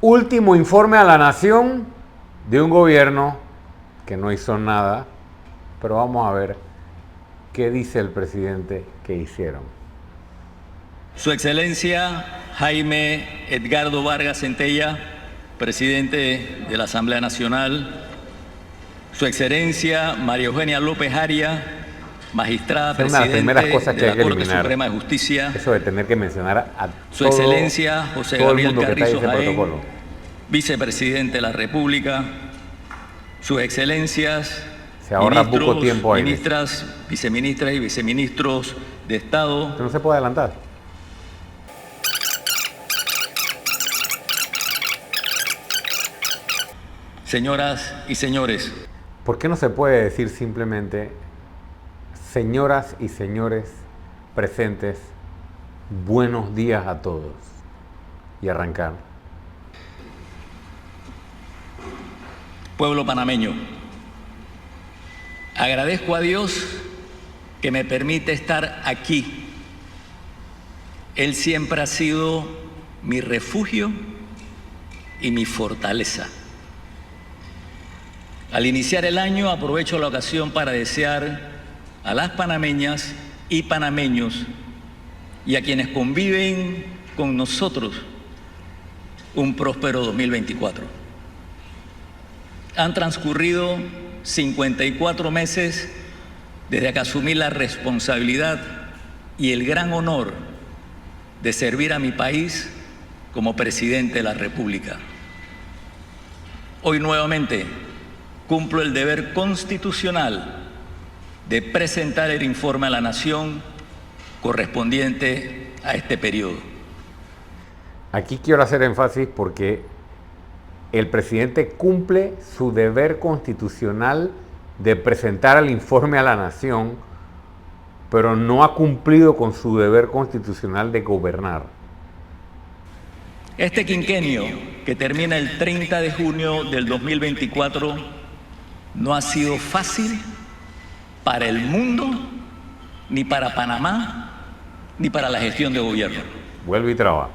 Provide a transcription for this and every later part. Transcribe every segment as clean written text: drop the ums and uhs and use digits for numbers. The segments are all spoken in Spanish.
último informe a la nación de un gobierno que no hizo nada, pero vamos a ver qué dice el presidente que hicieron. Su Excelencia Jaime Edgardo Vargas Centella, presidente de la Asamblea Nacional. Su Excelencia María Eugenia López Arias, magistrada presidente de la Corte Suprema de Justicia. Eso de tener que mencionar a Su Excelencia José Gabriel Carrizo Jaén, vicepresidente de la República. Sus Excelencias se ahorra poco tiempo ahí. Ministras, viceministras y viceministros de Estado. Esto no se puede adelantar. Señoras y señores. ¿Por qué no se puede decir simplemente, señoras y señores presentes, buenos días a todos? Y arrancar. Pueblo panameño, agradezco a Dios que me permite estar aquí. Él siempre ha sido mi refugio y mi fortaleza. Al iniciar el año, aprovecho la ocasión para desear a las panameñas y panameños y a quienes conviven con nosotros un próspero 2024. Han transcurrido 54 meses desde que asumí la responsabilidad y el gran honor de servir a mi país como presidente de la República. Hoy nuevamente cumplo el deber constitucional de presentar el informe a la Nación correspondiente a este periodo. Aquí quiero hacer énfasis porque el presidente cumple su deber constitucional de presentar el informe a la Nación, pero no ha cumplido con su deber constitucional de gobernar. Este quinquenio, que termina el 30 de junio del 2024, no ha sido fácil para el mundo, ni para Panamá, ni para la gestión de gobierno. Vuelve y traba.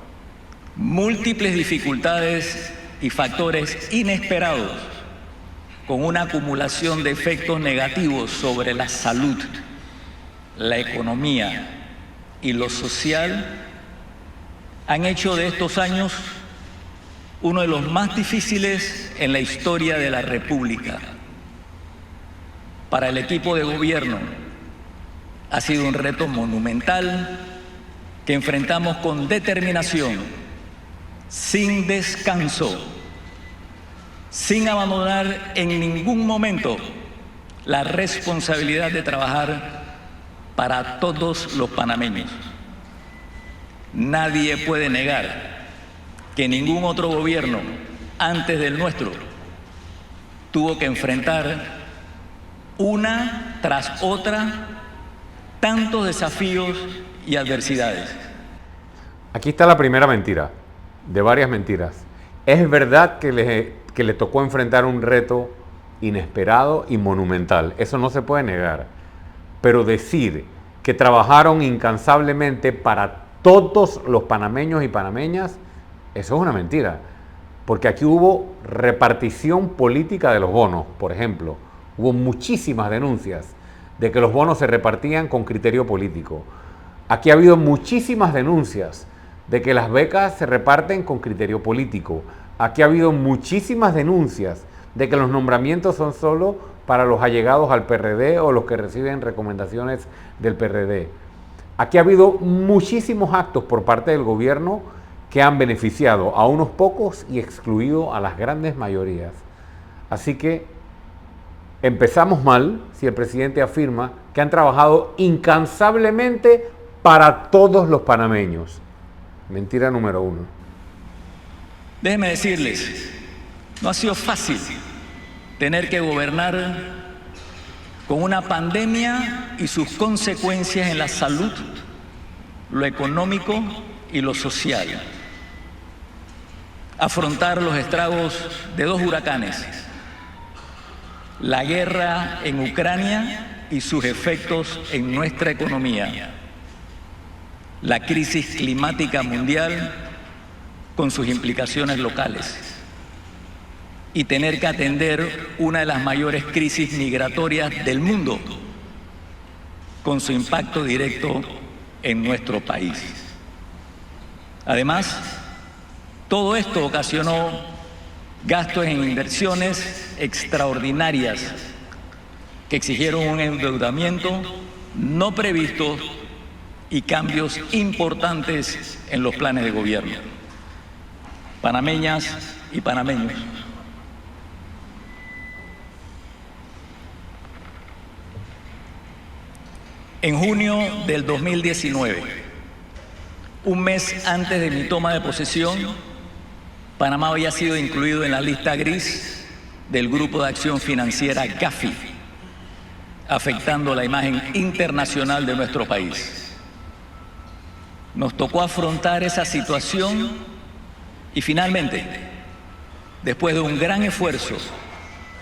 Múltiples dificultades y factores inesperados, con una acumulación de efectos negativos sobre la salud, la economía y lo social, han hecho de estos años uno de los más difíciles en la historia de la República. Para el equipo de gobierno ha sido un reto monumental que enfrentamos con determinación, sin descanso, sin abandonar en ningún momento la responsabilidad de trabajar para todos los panameños. Nadie puede negar que ningún otro gobierno antes del nuestro tuvo que enfrentar una tras otra tantos desafíos y adversidades. Aquí está la primera mentira, de varias mentiras. Es verdad que le tocó enfrentar un reto inesperado y monumental, eso no se puede negar. Pero decir que trabajaron incansablemente para todos los panameños y panameñas, eso es una mentira. Porque aquí hubo repartición política de los bonos, por ejemplo. Hubo muchísimas denuncias de que los bonos se repartían con criterio político. Aquí ha habido muchísimas denuncias de que las becas se reparten con criterio político. Aquí ha habido muchísimas denuncias de que los nombramientos son solo para los allegados al PRD o los que reciben recomendaciones del PRD. Aquí ha habido muchísimos actos por parte del gobierno que han beneficiado a unos pocos y excluido a las grandes mayorías. Así que empezamos mal si el presidente afirma que han trabajado incansablemente para todos los panameños. Mentira número uno. Déjenme decirles, no ha sido fácil tener que gobernar con una pandemia y sus consecuencias en la salud, lo económico y lo social. Afrontar los estragos de 2 huracanes, la guerra en Ucrania y sus efectos en nuestra economía, la crisis climática mundial con sus implicaciones locales y tener que atender una de las mayores crisis migratorias del mundo, con su impacto directo en nuestro país. Además, todo esto ocasionó gastos en inversiones extraordinarias que exigieron un endeudamiento no previsto y cambios importantes en los planes de gobierno. Panameñas y panameños, en junio del 2019, un mes antes de mi toma de posesión, Panamá había sido incluido en la lista gris del Grupo de Acción Financiera Gafi, afectando la imagen internacional de nuestro país. Nos tocó afrontar esa situación y finalmente, después de un gran esfuerzo,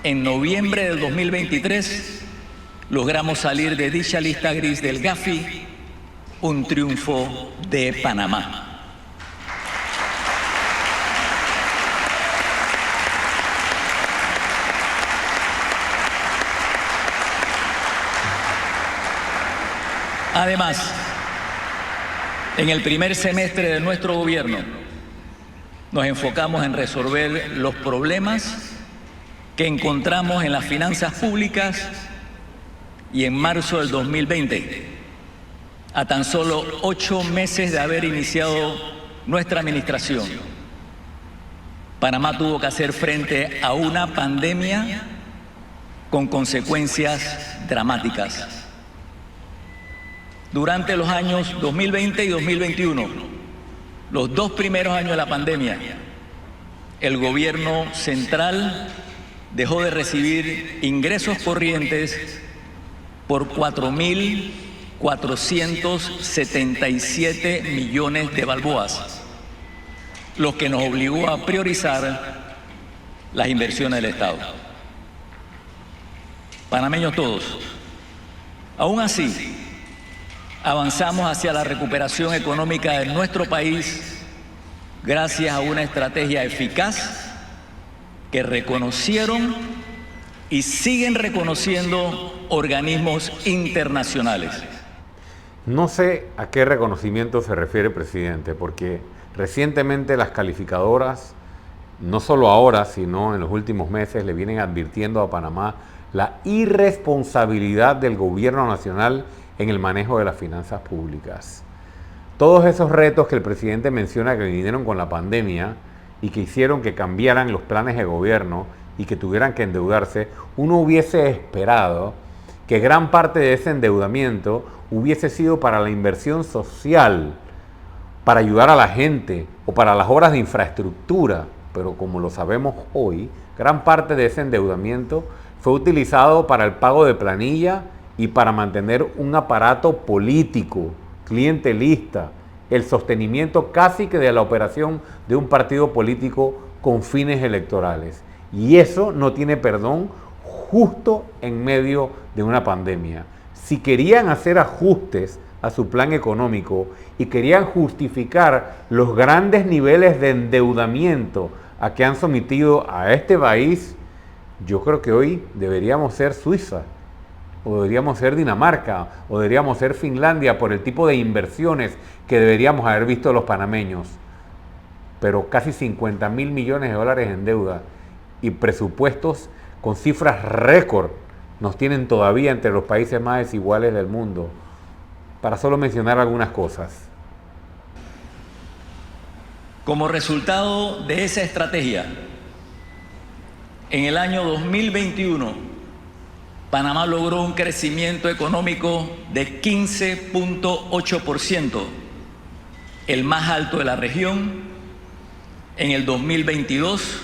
en noviembre del 2023, logramos salir de dicha lista gris del Gafi, un triunfo de Panamá. Además, en el primer semestre de nuestro gobierno, nos enfocamos en resolver los problemas que encontramos en las finanzas públicas y en marzo del 2020, a tan solo 8 meses de haber iniciado nuestra administración, Panamá tuvo que hacer frente a una pandemia con consecuencias dramáticas. Durante los años 2020 y 2021, los 2 primeros años de la pandemia, el gobierno central dejó de recibir ingresos corrientes por 4.477 millones de balboas, lo que nos obligó a priorizar las inversiones del Estado. Panameños todos, aún así, avanzamos hacia la recuperación económica de nuestro país gracias a una estrategia eficaz que reconocieron y siguen reconociendo organismos internacionales. No sé a qué reconocimiento se refiere, presidente, porque recientemente las calificadoras, no solo ahora, sino en los últimos meses, le vienen advirtiendo a Panamá la irresponsabilidad del gobierno nacional en el manejo de las finanzas públicas. Todos esos retos que el presidente menciona que vinieron con la pandemia y que hicieron que cambiaran los planes de gobierno y que tuvieran que endeudarse, uno hubiese esperado que gran parte de ese endeudamiento hubiese sido para la inversión social, para ayudar a la gente o para las obras de infraestructura, pero como lo sabemos hoy, gran parte de ese endeudamiento fue utilizado para el pago de planilla y para mantener un aparato político, clientelista, el sostenimiento casi que de la operación de un partido político con fines electorales. Y eso no tiene perdón justo en medio de una pandemia. Si querían hacer ajustes a su plan económico y querían justificar los grandes niveles de endeudamiento a que han sometido a este país, yo creo que hoy deberíamos ser Suiza, o deberíamos ser Dinamarca, o deberíamos ser Finlandia por el tipo de inversiones que deberíamos haber visto los panameños. Pero casi 50.000 millones de dólares en deuda y presupuestos con cifras récord nos tienen todavía entre los países más desiguales del mundo, para solo mencionar algunas cosas. Como resultado de esa estrategia, en el año 2021, Panamá logró un crecimiento económico de 15.8%, el más alto de la región. En el 2022,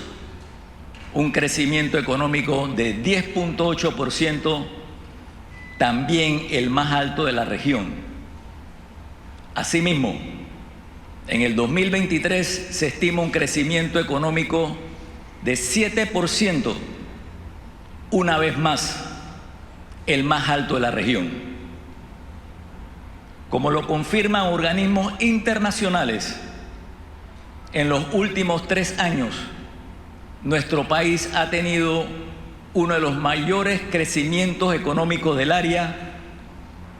un crecimiento económico de 10.8%, también el más alto de la región. Asimismo, en el 2023 se estima un crecimiento económico de 7%, una vez más, el más alto de la región. Como lo confirman organismos internacionales, en los últimos 3 años, nuestro país ha tenido uno de los mayores crecimientos económicos del área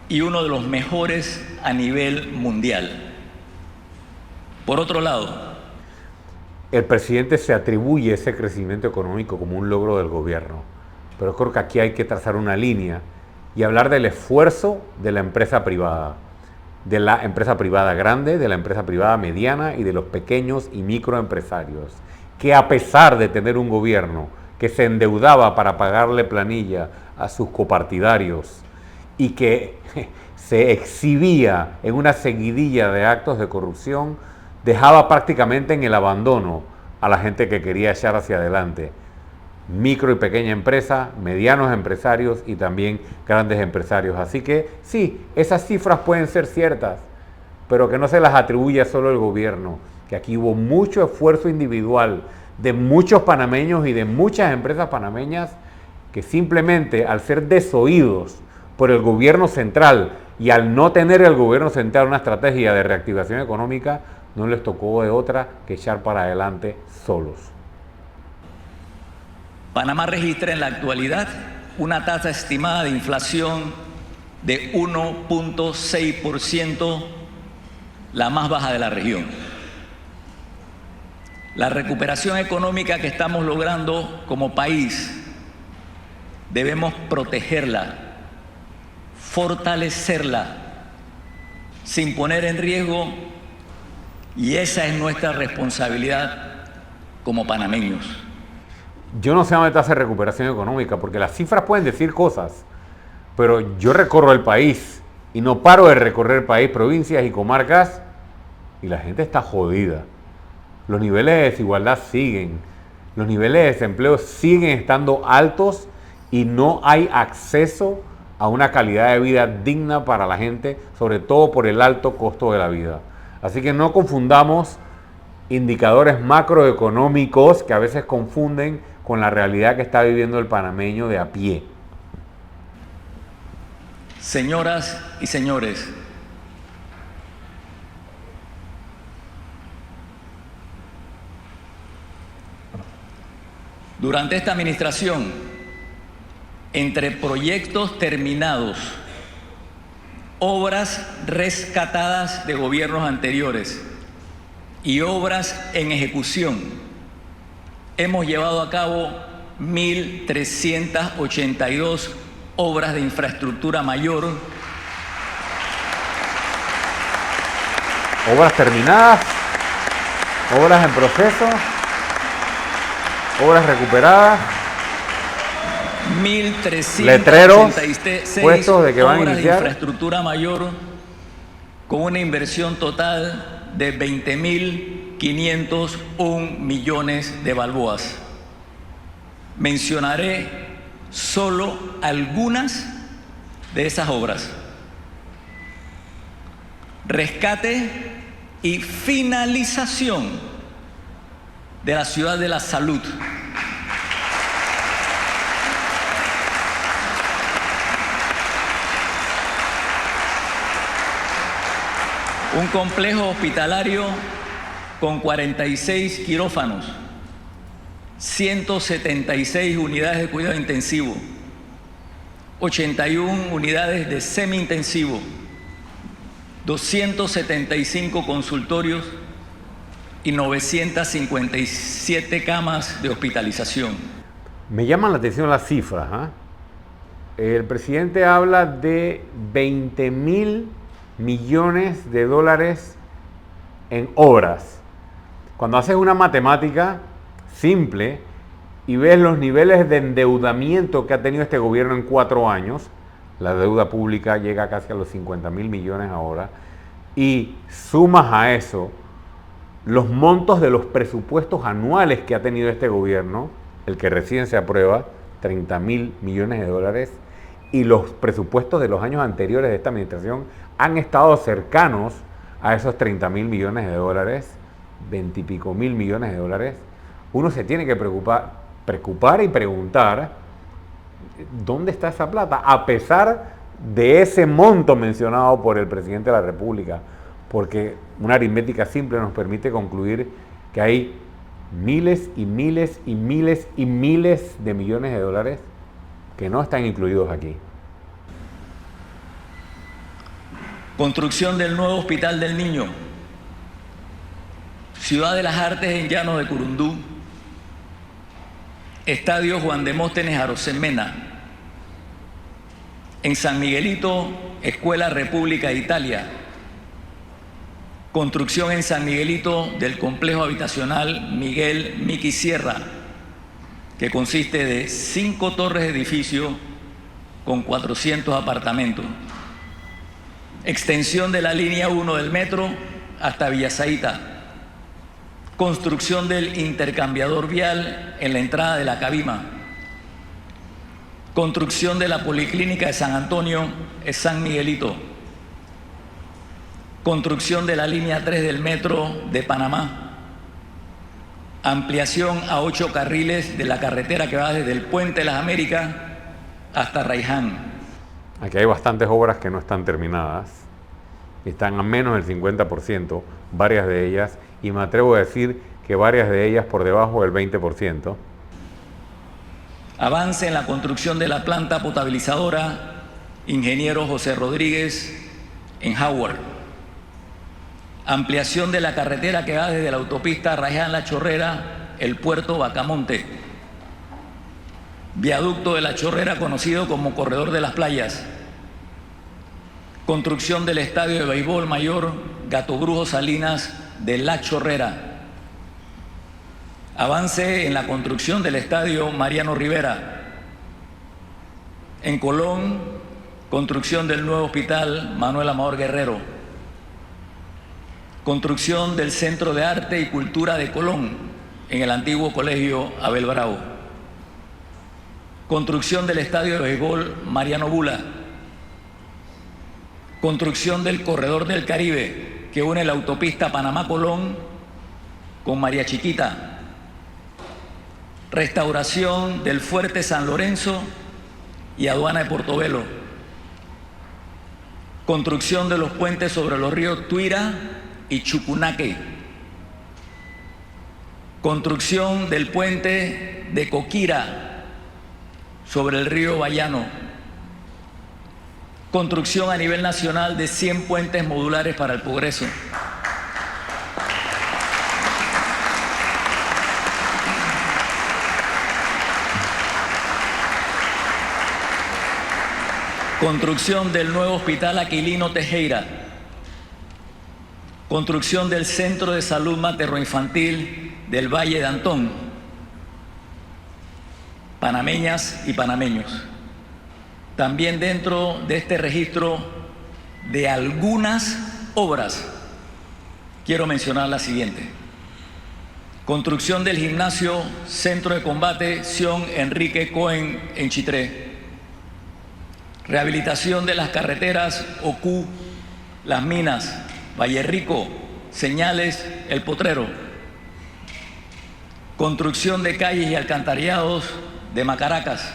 y uno de los mejores a nivel mundial. Por otro lado, el presidente se atribuye ese crecimiento económico como un logro del gobierno, pero creo que aquí hay que trazar una línea y hablar del esfuerzo de la empresa privada grande, de la empresa privada mediana y de los pequeños y microempresarios, que a pesar de tener un gobierno que se endeudaba para pagarle planilla a sus copartidarios y que se exhibía en una seguidilla de actos de corrupción, dejaba prácticamente en el abandono a la gente que quería echar hacia adelante. Micro y pequeña empresa, medianos empresarios y también grandes empresarios. Así que sí, esas cifras pueden ser ciertas, pero que no se las atribuya solo el gobierno, que aquí hubo mucho esfuerzo individual de muchos panameños y de muchas empresas panameñas que simplemente al ser desoídos por el gobierno central y al no tener el gobierno central una estrategia de reactivación económica, no les tocó de otra que echar para adelante solos. Panamá registra en la actualidad una tasa estimada de inflación de 1.6%, la más baja de la región. La recuperación económica que estamos logrando como país, debemos protegerla, fortalecerla, sin poner en riesgo, y esa es nuestra responsabilidad como panameños. Yo no sé dónde está esa recuperación económica, porque las cifras pueden decir cosas, pero yo recorro el país y no paro de recorrer país, provincias y comarcas, y la gente está jodida. Los niveles de desigualdad siguen, los niveles de desempleo siguen estando altos y no hay acceso a una calidad de vida digna para la gente, sobre todo por el alto costo de la vida. Así que no confundamos indicadores macroeconómicos que a veces confunden con la realidad que está viviendo el panameño de a pie. Señoras y señores, durante esta administración, entre proyectos terminados, obras rescatadas de gobiernos anteriores y obras en ejecución, hemos llevado a cabo 1.382 obras de infraestructura mayor. Obras terminadas, obras en proceso, obras recuperadas, 1.386 puestos de que van a obras iniciar. de infraestructura mayor con una inversión total de 20.501 millones de balboas. Mencionaré solo algunas de esas obras. Rescate y finalización de la Ciudad de la Salud. Un complejo hospitalario con 46 quirófanos, 176 unidades de cuidado intensivo, 81 unidades de semi-intensivo, 275 consultorios y 957 camas de hospitalización. Me llaman la atención las cifras, ¿eh? El presidente habla de 20.000 millones de dólares en obras. Cuando haces una matemática simple y ves los niveles de endeudamiento que ha tenido este gobierno en 4 años, la deuda pública llega casi a los 50.000 millones ahora, y sumas a eso los montos de los presupuestos anuales que ha tenido este gobierno, el que recién se aprueba, 30.000 millones de dólares, y los presupuestos de los años anteriores de esta administración han estado cercanos a esos 30.000 millones de dólares, 20 y pico mil millones de dólares. Uno se tiene que preocupar y preguntar ¿dónde está esa plata? A pesar de ese monto mencionado por el presidente de la República, porque una aritmética simple nos permite concluir que hay miles y miles y miles y miles de millones de dólares que no están incluidos aquí. Construcción del nuevo Hospital del Niño. Ciudad de las Artes en Llanos de Curundú. Estadio Juan Demóstenes Arosemena. En San Miguelito, Escuela República de Italia. Construcción en San Miguelito del complejo habitacional Miguel Miki Sierra, que consiste de 5 torres de edificio con 400 apartamentos. Extensión de la línea 1 del metro hasta Villasaita. Construcción del intercambiador vial en la entrada de la Cabima. Construcción de la Policlínica de San Antonio en San Miguelito. Construcción de la línea 3 del metro de Panamá. Ampliación a 8 carriles de la carretera que va desde el Puente de las Américas hasta Raiján. Aquí hay bastantes obras que no están terminadas, están a menos del 50%, varias de ellas, y me atrevo a decir que varias de ellas por debajo del 20%. Avance en la construcción de la planta potabilizadora Ingeniero José Rodríguez en Howard. Ampliación de la carretera que va desde la autopista Raiján-La Chorrera, el puerto Bacamonte. Viaducto de La Chorrera, conocido como Corredor de las Playas. Construcción del Estadio de Béisbol Mayor Gato Brujo Salinas de La Chorrera. Avance en la construcción del Estadio Mariano Rivera. En Colón, construcción del nuevo Hospital Manuel Amador Guerrero. Construcción del Centro de Arte y Cultura de Colón, en el antiguo Colegio Abel Bravo. Construcción del Estadio de Béisbol Mariano Bula. Construcción del Corredor del Caribe, que une la autopista Panamá-Colón con María Chiquita. Restauración del Fuerte San Lorenzo y Aduana de Portobelo. Construcción de los puentes sobre los ríos Tuira y Chucunaque. Construcción del puente de Coquira sobre el río Bayano. Construcción a nivel nacional de 100 puentes modulares para el progreso. Construcción del nuevo Hospital Aquilino Tejera. Construcción del Centro de Salud Materno-Infantil del Valle de Antón. Panameñas y panameños. También dentro de este registro de algunas obras, quiero mencionar la siguiente. Construcción del gimnasio Centro de Combate Sion Enrique Cohen en Chitré. Rehabilitación de las carreteras Ocú, Las Minas, Valle Rico, Señales, El Potrero. Construcción de calles y alcantarillados de Macaracas.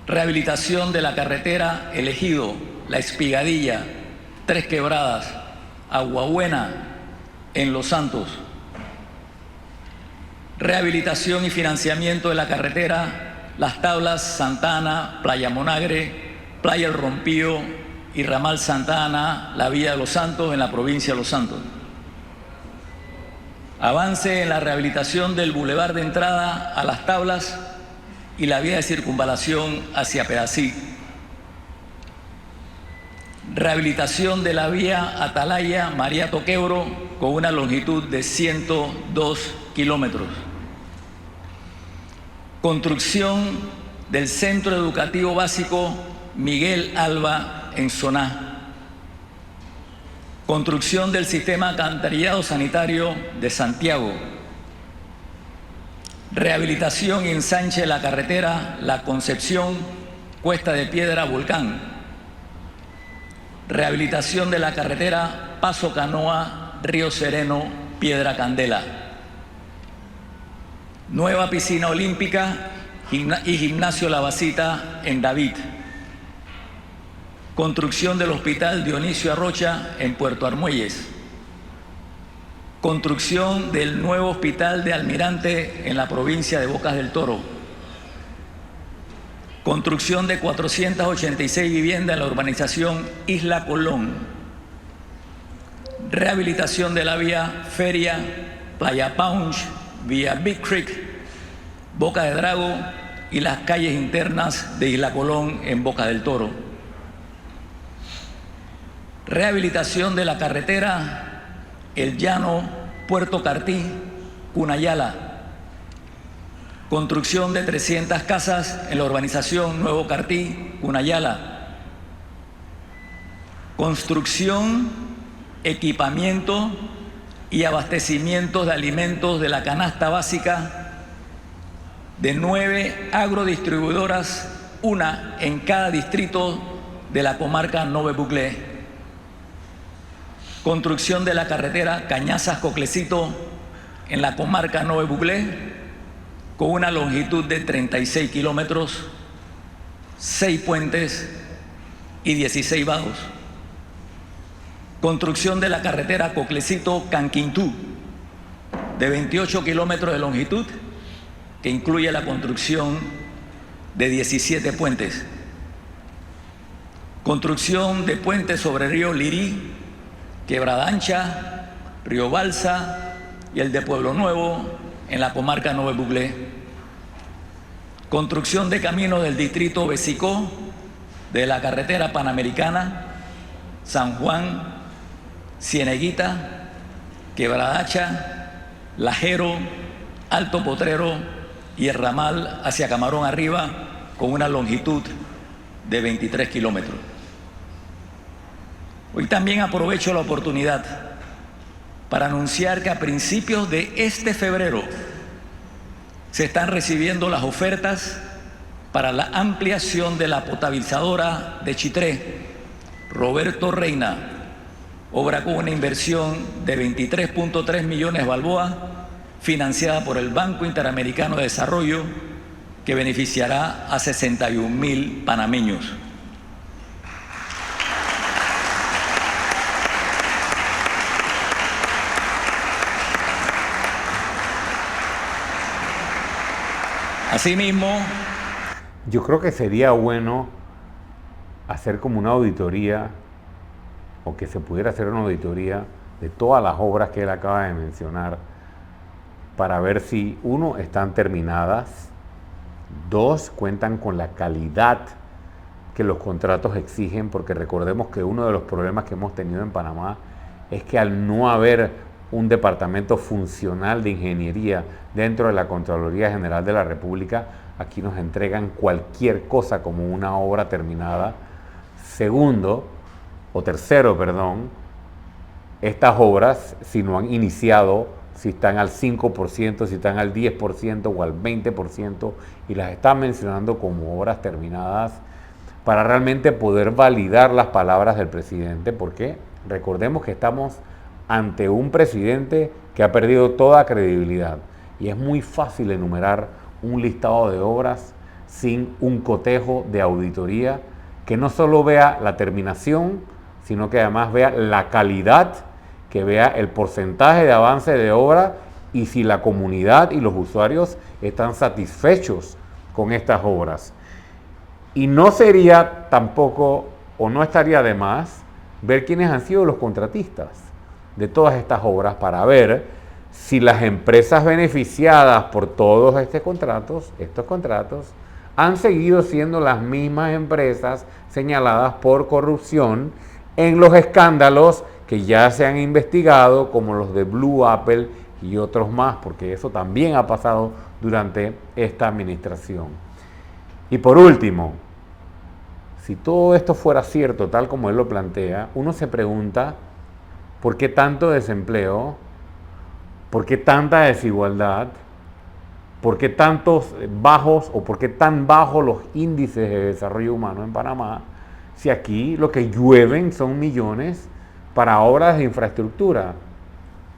Rehabilitación de la carretera El Ejido, La Espigadilla, Tres Quebradas, Aguabuena, en Los Santos. Rehabilitación y financiamiento de la carretera Las Tablas, Santa Ana, Playa Monagre, Playa El Rompío y Ramal Santa Ana, la Villa de Los Santos, en la provincia de Los Santos. Avance en la rehabilitación del bulevar de entrada a Las Tablas y la vía de circunvalación hacia Pedací. Rehabilitación de la vía Atalaya María Toquebro con una longitud de 102 kilómetros. Construcción del Centro Educativo Básico Miguel Alba en Soná. Construcción del Sistema Alcantarillado Sanitario de Santiago. Rehabilitación y ensanche de la carretera La Concepción, Cuesta de Piedra, Volcán. Rehabilitación de la carretera Paso Canoa, Río Sereno, Piedra Candela. Nueva piscina olímpica y gimnasio La Basita en David. Construcción del Hospital Dionisio Arrocha en Puerto Armuelles. construcción del nuevo hospital de Almirante en la provincia de Bocas del Toro, construcción de 486 viviendas en la urbanización Isla Colón, rehabilitación de la vía Feria, Playa Punch, vía Big Creek, Boca de Drago y las calles internas de Isla Colón en Boca del Toro. Rehabilitación de la carretera El Llano, Puerto Cartí, Cunayala. Construcción de 300 casas en la urbanización Nuevo Cartí, Cunayala. Construcción, equipamiento y abastecimiento de alimentos de la canasta básica de 9 agrodistribuidoras, una en cada distrito de la comarca Nove Buglé. Construcción de la carretera Cañazas-Coclecito en la comarca Nove Buglé, con una longitud de 36 kilómetros, 6 puentes y 16 vados. Construcción de la carretera Coclecito-Canquintú, de 28 kilómetros de longitud, que incluye la construcción de 17 puentes. Construcción de puentes sobre el río Lirí, Quebrada Ancha, Río Balsa y el de Pueblo Nuevo en la comarca Nove Buglé. Construcción de caminos del distrito Besicó, de la carretera Panamericana, San Juan, Cieneguita, Quebrada Hacha, Lajero, Alto Potrero y el ramal hacia Camarón Arriba, con una longitud de 23 kilómetros. Hoy también aprovecho la oportunidad para anunciar que a principios de este febrero se están recibiendo las ofertas para la ampliación de la potabilizadora de Chitré, Roberto Reina, obra con una inversión de 23.3 millones de balboas, financiada por el Banco Interamericano de Desarrollo, que beneficiará a 61.000 panameños. Asimismo, yo creo que sería bueno hacer como una auditoría, o que se pudiera hacer una auditoría de todas las obras que él acaba de mencionar, para ver si, uno, están terminadas, dos, cuentan con la calidad que los contratos exigen, porque recordemos que uno de los problemas que hemos tenido en Panamá es que al no haber un departamento funcional de ingeniería dentro de la Contraloría General de la República, aquí nos entregan cualquier cosa como una obra terminada. Tercero, estas obras, si no han iniciado, si están al 5%, si están al 10% o al 20%, y las están mencionando como obras terminadas, para realmente poder validar las palabras del presidente, porque recordemos que estamos ante un presidente que ha perdido toda credibilidad, y es muy fácil enumerar un listado de obras sin un cotejo de auditoría que no solo vea la terminación, sino que además vea la calidad, que vea el porcentaje de avance de obra y si la comunidad y los usuarios están satisfechos con estas obras. Y no sería tampoco, o no estaría de más, ver quiénes han sido los contratistas de todas estas obras, para ver si las empresas beneficiadas por todos estos contratos han seguido siendo las mismas empresas señaladas por corrupción en los escándalos que ya se han investigado, como los de Blue Apple y otros más, porque eso también ha pasado durante esta administración. Y por último, si todo esto fuera cierto, tal como él lo plantea, uno se pregunta ¿por qué tanto desempleo? ¿Por qué tanta desigualdad? ¿Por qué tantos bajos o por qué tan bajos los índices de desarrollo humano en Panamá? Si aquí lo que llueven son millones para obras de infraestructura.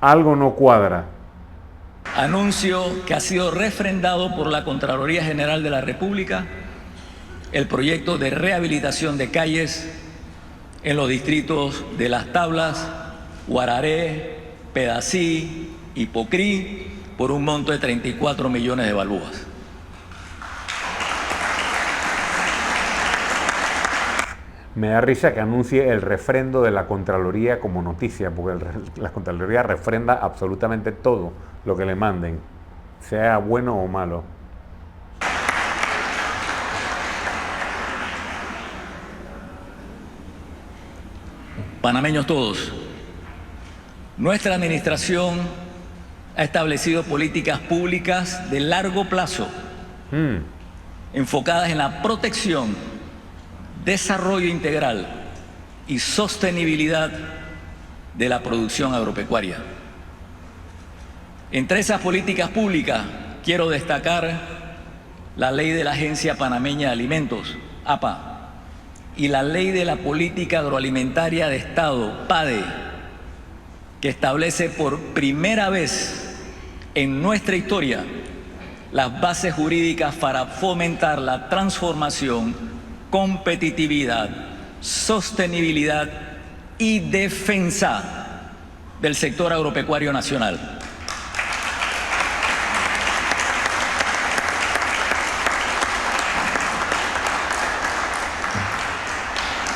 Algo no cuadra. Anuncio que ha sido refrendado por la Contraloría General de la República el proyecto de rehabilitación de calles en los distritos de Las Tablas, Guararé, Pedací y Pocrí por un monto de 34 millones de balboas. Me da risa que anuncie el refrendo de la Contraloría como noticia, porque la Contraloría refrenda absolutamente todo lo que le manden, sea bueno o malo. Panameños todos, nuestra administración ha establecido políticas públicas de largo plazo, enfocadas en la protección, desarrollo integral y sostenibilidad de la producción agropecuaria. Entre esas políticas públicas quiero destacar la Ley de la Agencia Panameña de Alimentos, APA, y la Ley de la Política Agroalimentaria de Estado, PADE, que establece por primera vez en nuestra historia las bases jurídicas para fomentar la transformación, competitividad, sostenibilidad y defensa del sector agropecuario nacional.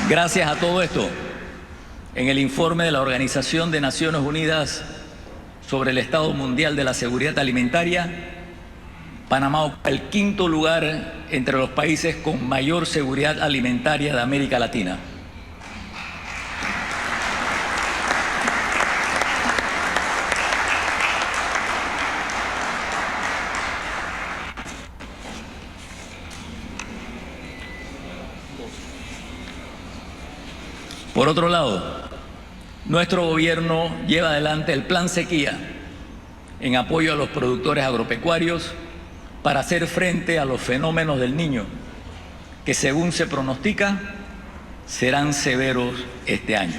Gracias a todo esto, en el informe de la Organización de Naciones Unidas sobre el Estado Mundial de la Seguridad Alimentaria, Panamá ocupa el 5º lugar entre los países con mayor seguridad alimentaria de América Latina. Por otro lado, nuestro gobierno lleva adelante el Plan Sequía en apoyo a los productores agropecuarios para hacer frente a los fenómenos del Niño, que según se pronostica, serán severos este año.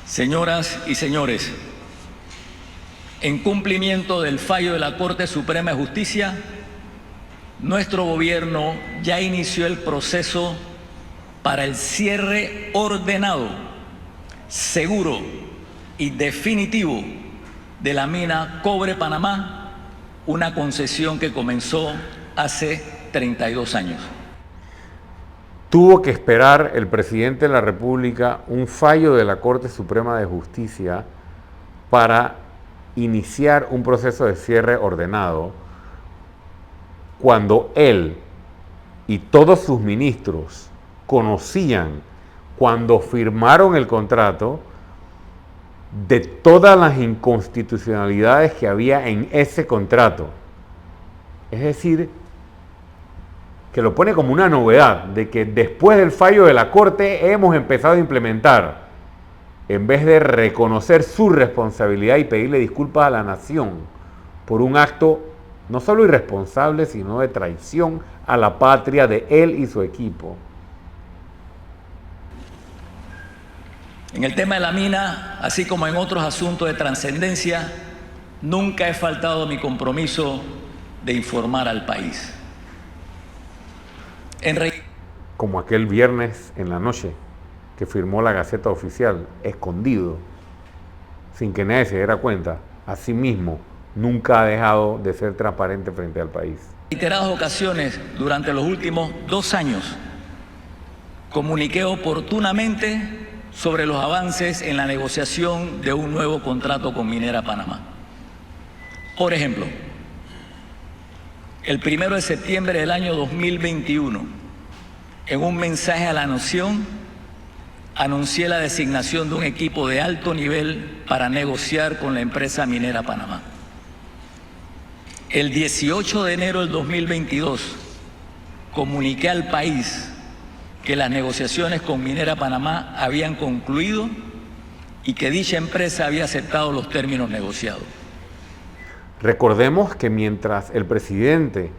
Señoras y señores, en cumplimiento del fallo de la Corte Suprema de Justicia, nuestro gobierno ya inició el proceso para el cierre ordenado, seguro y definitivo de la mina Cobre Panamá, una concesión que comenzó hace 32 años. Tuvo que esperar el presidente de la República un fallo de la Corte Suprema de Justicia para iniciar un proceso de cierre ordenado, cuando él y todos sus ministros conocían, cuando firmaron el contrato, de todas las inconstitucionalidades que había en ese contrato. Es decir, que lo pone como una novedad, de que después del fallo de la Corte hemos empezado a implementar, en vez de reconocer su responsabilidad y pedirle disculpas a la nación por un acto no solo irresponsable, sino de traición a la patria de él y su equipo. En el tema de la mina, así como en otros asuntos de trascendencia, nunca he faltado a mi compromiso de informar al país. Como aquel viernes en la noche que firmó la Gaceta Oficial, escondido, sin que nadie se diera cuenta, asimismo nunca ha dejado de ser transparente frente al país. En reiteradas ocasiones durante los últimos 2 años, comuniqué oportunamente sobre los avances en la negociación de un nuevo contrato con Minera Panamá. Por ejemplo, el 1 de septiembre del año 2021, en un mensaje a la nación, anuncié la designación de un equipo de alto nivel para negociar con la empresa Minera Panamá. El 18 de enero del 2022, comuniqué al país que las negociaciones con Minera Panamá habían concluido y que dicha empresa había aceptado los términos negociados. Recordemos que mientras el presidente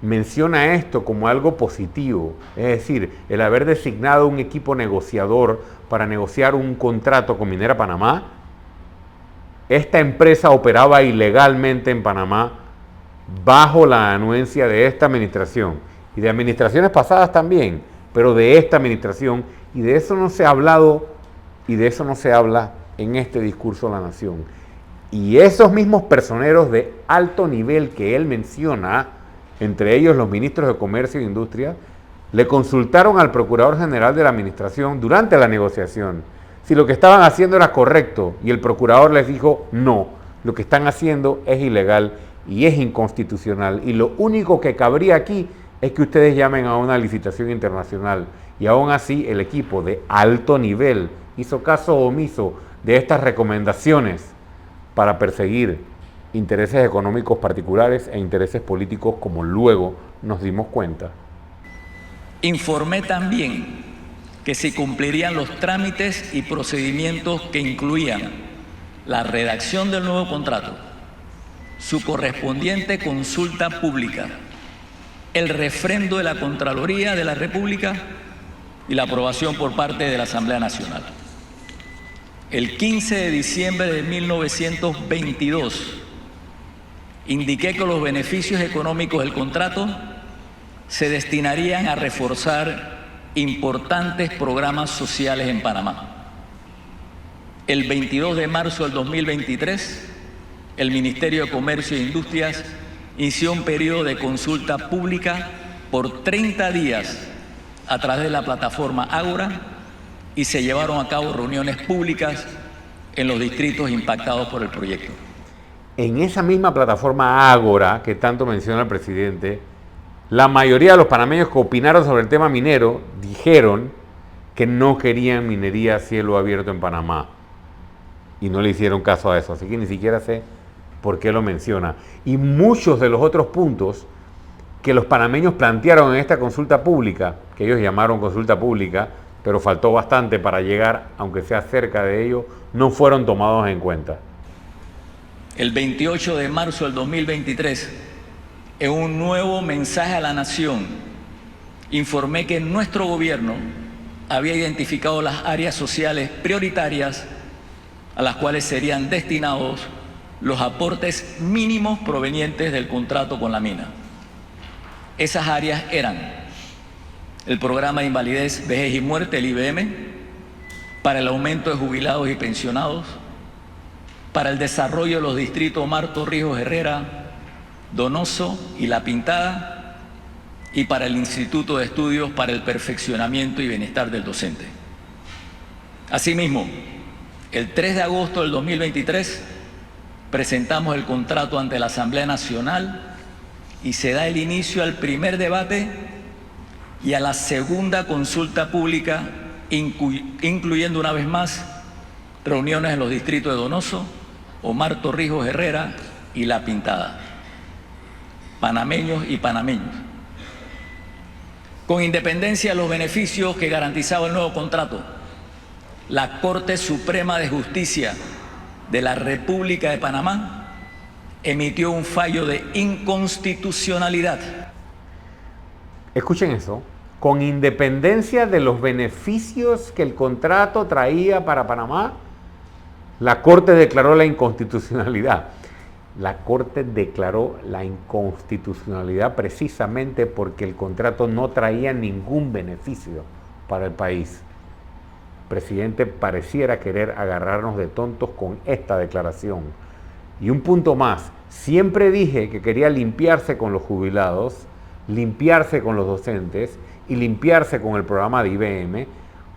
menciona esto como algo positivo, es decir, el haber designado un equipo negociador para negociar un contrato con Minera Panamá, esta empresa operaba ilegalmente en Panamá bajo la anuencia de esta administración y de administraciones pasadas también, pero de esta administración, y de eso no se ha hablado y de eso no se habla en este discurso a la nación. Y esos mismos personeros de alto nivel que él menciona, entre ellos los ministros de Comercio e Industria, le consultaron al Procurador General de la Administración durante la negociación si lo que estaban haciendo era correcto, y el Procurador les dijo no, lo que están haciendo es ilegal y es inconstitucional, y lo único que cabría aquí es que ustedes llamen a una licitación internacional. Y aún así el equipo de alto nivel hizo caso omiso de estas recomendaciones para perseguir intereses económicos particulares e intereses políticos, como luego nos dimos cuenta. Informé también que se cumplirían los trámites y procedimientos que incluían la redacción del nuevo contrato, su correspondiente consulta pública, el refrendo de la Contraloría de la República y la aprobación por parte de la Asamblea Nacional. El 15 de diciembre de 1922, indiqué que los beneficios económicos del contrato se destinarían a reforzar importantes programas sociales en Panamá. El 22 de marzo del 2023, el Ministerio de Comercio e Industrias inició un periodo de consulta pública por 30 días a través de la plataforma Ágora, y se llevaron a cabo reuniones públicas en los distritos impactados por el proyecto. En esa misma plataforma Ágora que tanto menciona el presidente, la mayoría de los panameños que opinaron sobre el tema minero dijeron que no querían minería a cielo abierto en Panamá, y no le hicieron caso a eso, así que ni siquiera sé por qué lo menciona. Y muchos de los otros puntos que los panameños plantearon en esta consulta pública, que ellos llamaron consulta pública, pero faltó bastante para llegar, aunque sea cerca de ello, no fueron tomados en cuenta. El 28 de marzo del 2023, en un nuevo mensaje a la nación, informé que nuestro gobierno había identificado las áreas sociales prioritarias a las cuales serían destinados los aportes mínimos provenientes del contrato con la mina. Esas áreas eran el programa de invalidez, vejez y muerte, el IVM, para el aumento de jubilados y pensionados, para el desarrollo de los distritos Omar Torrijos Herrera, Donoso y La Pintada, y para el Instituto de Estudios para el Perfeccionamiento y Bienestar del Docente. Asimismo, el 3 de agosto del 2023 presentamos el contrato ante la Asamblea Nacional y se da el inicio al primer debate y a la segunda consulta pública, incluyendo una vez más reuniones en los distritos de Donoso, Omar Torrijos Herrera y La Pintada. Panameños y panameños. Con independencia de los beneficios que garantizaba el nuevo contrato, la Corte Suprema de Justicia de la República de Panamá emitió un fallo de inconstitucionalidad. Escuchen eso. Con independencia de los beneficios que el contrato traía para Panamá, la Corte declaró la inconstitucionalidad. La Corte declaró la inconstitucionalidad precisamente porque el contrato no traía ningún beneficio para el país. El presidente pareciera querer agarrarnos de tontos con esta declaración. Y un punto más, siempre dije que quería limpiarse con los jubilados, limpiarse con los docentes y limpiarse con el programa de IBM,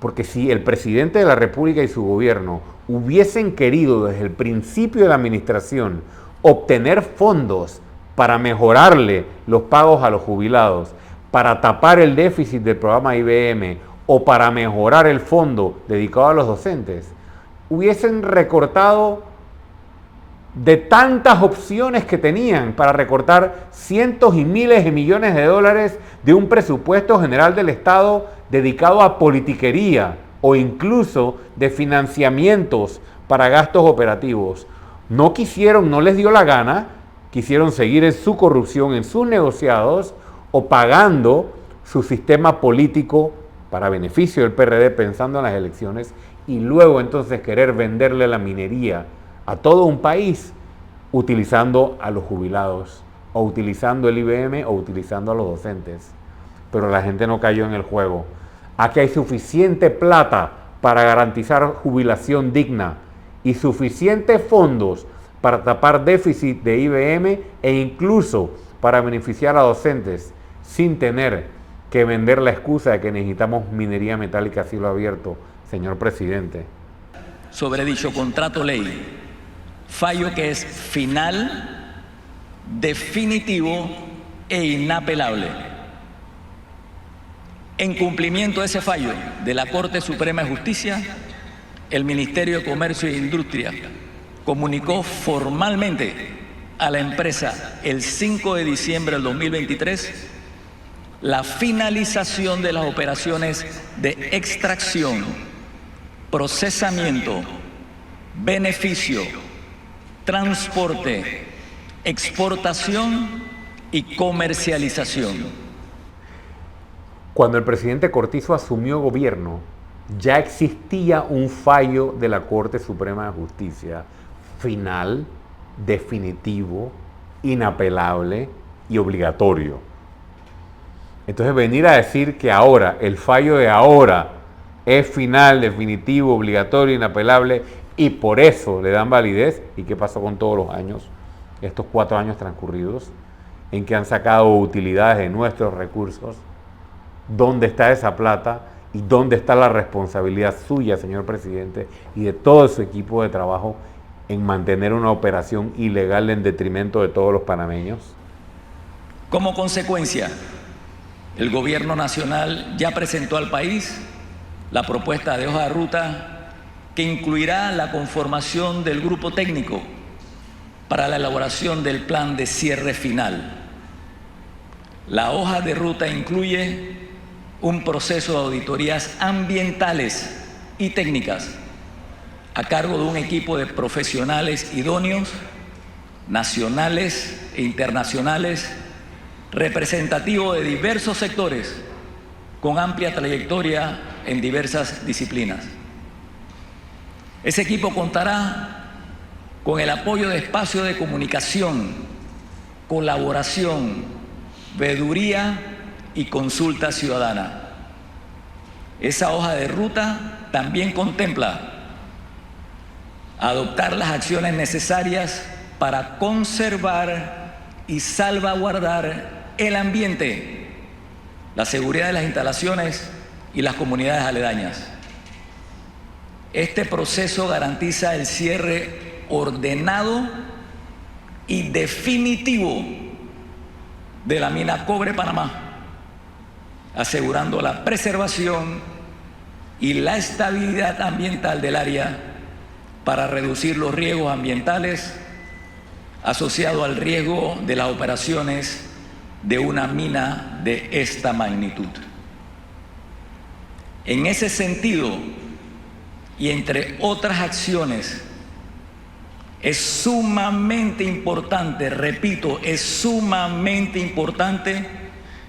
porque si el presidente de la República y su gobierno hubiesen querido desde el principio de la administración obtener fondos para mejorarle los pagos a los jubilados, para tapar el déficit del programa IBM o para mejorar el fondo dedicado a los docentes, hubiesen recortado de tantas opciones que tenían para recortar cientos y miles de millones de dólares de un presupuesto general del Estado dedicado a politiquería o incluso de financiamientos para gastos operativos. No quisieron, no les dio la gana, quisieron seguir en su corrupción, en sus negociados o pagando su sistema político para beneficio del PRD pensando en las elecciones y luego entonces querer venderle la minería a todo un país utilizando a los jubilados o utilizando el IBM o utilizando a los docentes. Pero la gente no cayó en el juego. Aquí hay suficiente plata para garantizar jubilación digna y suficientes fondos para tapar déficit de IBM e incluso para beneficiar a docentes sin tener que vender la excusa de que necesitamos minería metálica a cielo abierto, señor presidente. Sobre dicho contrato ley, fallo que es final, definitivo e inapelable. En cumplimiento de ese fallo de la Corte Suprema de Justicia, el Ministerio de Comercio e Industria comunicó formalmente a la empresa el 5 de diciembre del 2023 la finalización de las operaciones de extracción, procesamiento, beneficio, transporte, exportación y comercialización. Cuando el presidente Cortizo asumió gobierno, ya existía un fallo de la Corte Suprema de Justicia final, definitivo, inapelable y obligatorio. Entonces venir a decir que ahora, el fallo de ahora es final, definitivo, obligatorio, inapelable y por eso le dan validez, ¿y qué pasó con todos los años, estos 4 años transcurridos, en que han sacado utilidades de nuestros recursos? ¿Dónde está esa plata? ¿Y dónde está la responsabilidad suya, señor presidente, y de todo su equipo de trabajo en mantener una operación ilegal en detrimento de todos los panameños? Como consecuencia, el Gobierno Nacional ya presentó al país la propuesta de hoja de ruta que incluirá la conformación del grupo técnico para la elaboración del plan de cierre final. La hoja de ruta incluye un proceso de auditorías ambientales y técnicas a cargo de un equipo de profesionales idóneos, nacionales e internacionales, representativo de diversos sectores, con amplia trayectoria en diversas disciplinas. Ese equipo contará con el apoyo de espacios de comunicación, colaboración, veeduría y consulta ciudadana. Esa hoja de ruta también contempla adoptar las acciones necesarias para conservar y salvaguardar el ambiente, la seguridad de las instalaciones y las comunidades aledañas. Este proceso garantiza el cierre ordenado y definitivo de la mina Cobre Panamá, asegurando la preservación y la estabilidad ambiental del área para reducir los riesgos ambientales asociados al riesgo de las operaciones de una mina de esta magnitud. En ese sentido, y entre otras acciones, es sumamente importante, repito, es sumamente importante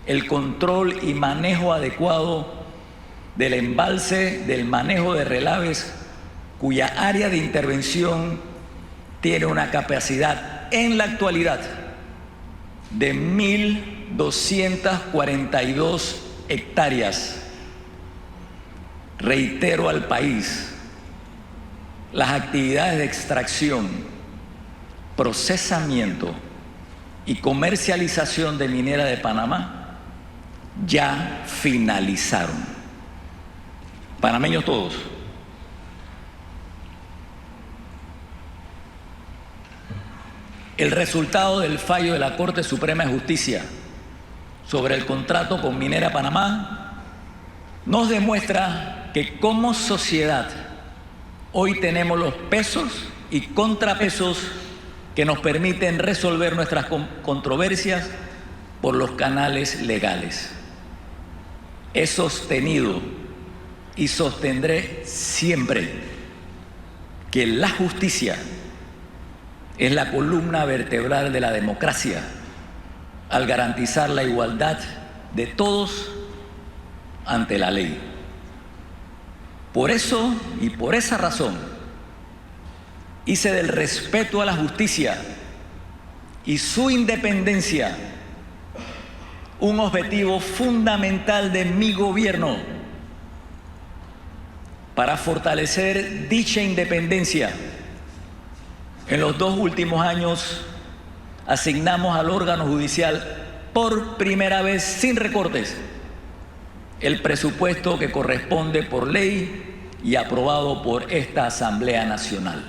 el control y manejo adecuado del embalse, del manejo de relaves, cuya área de intervención tiene una capacidad en la actualidad de 1.242 hectáreas. Reitero al país, las actividades de extracción, procesamiento y comercialización de minera de Panamá ya finalizaron. Panameños todos. El resultado del fallo de la Corte Suprema de Justicia sobre el contrato con Minera Panamá nos demuestra que como sociedad hoy tenemos los pesos y contrapesos que nos permiten resolver nuestras controversias por los canales legales. He sostenido y sostendré siempre que la justicia es la columna vertebral de la democracia al garantizar la igualdad de todos ante la ley. Por eso y por esa razón hice del respeto a la justicia y su independencia un objetivo fundamental de mi gobierno. Para fortalecer dicha independencia, En los 2 últimos años asignamos al órgano judicial por primera vez sin recortes el presupuesto que corresponde por ley y aprobado por esta Asamblea Nacional.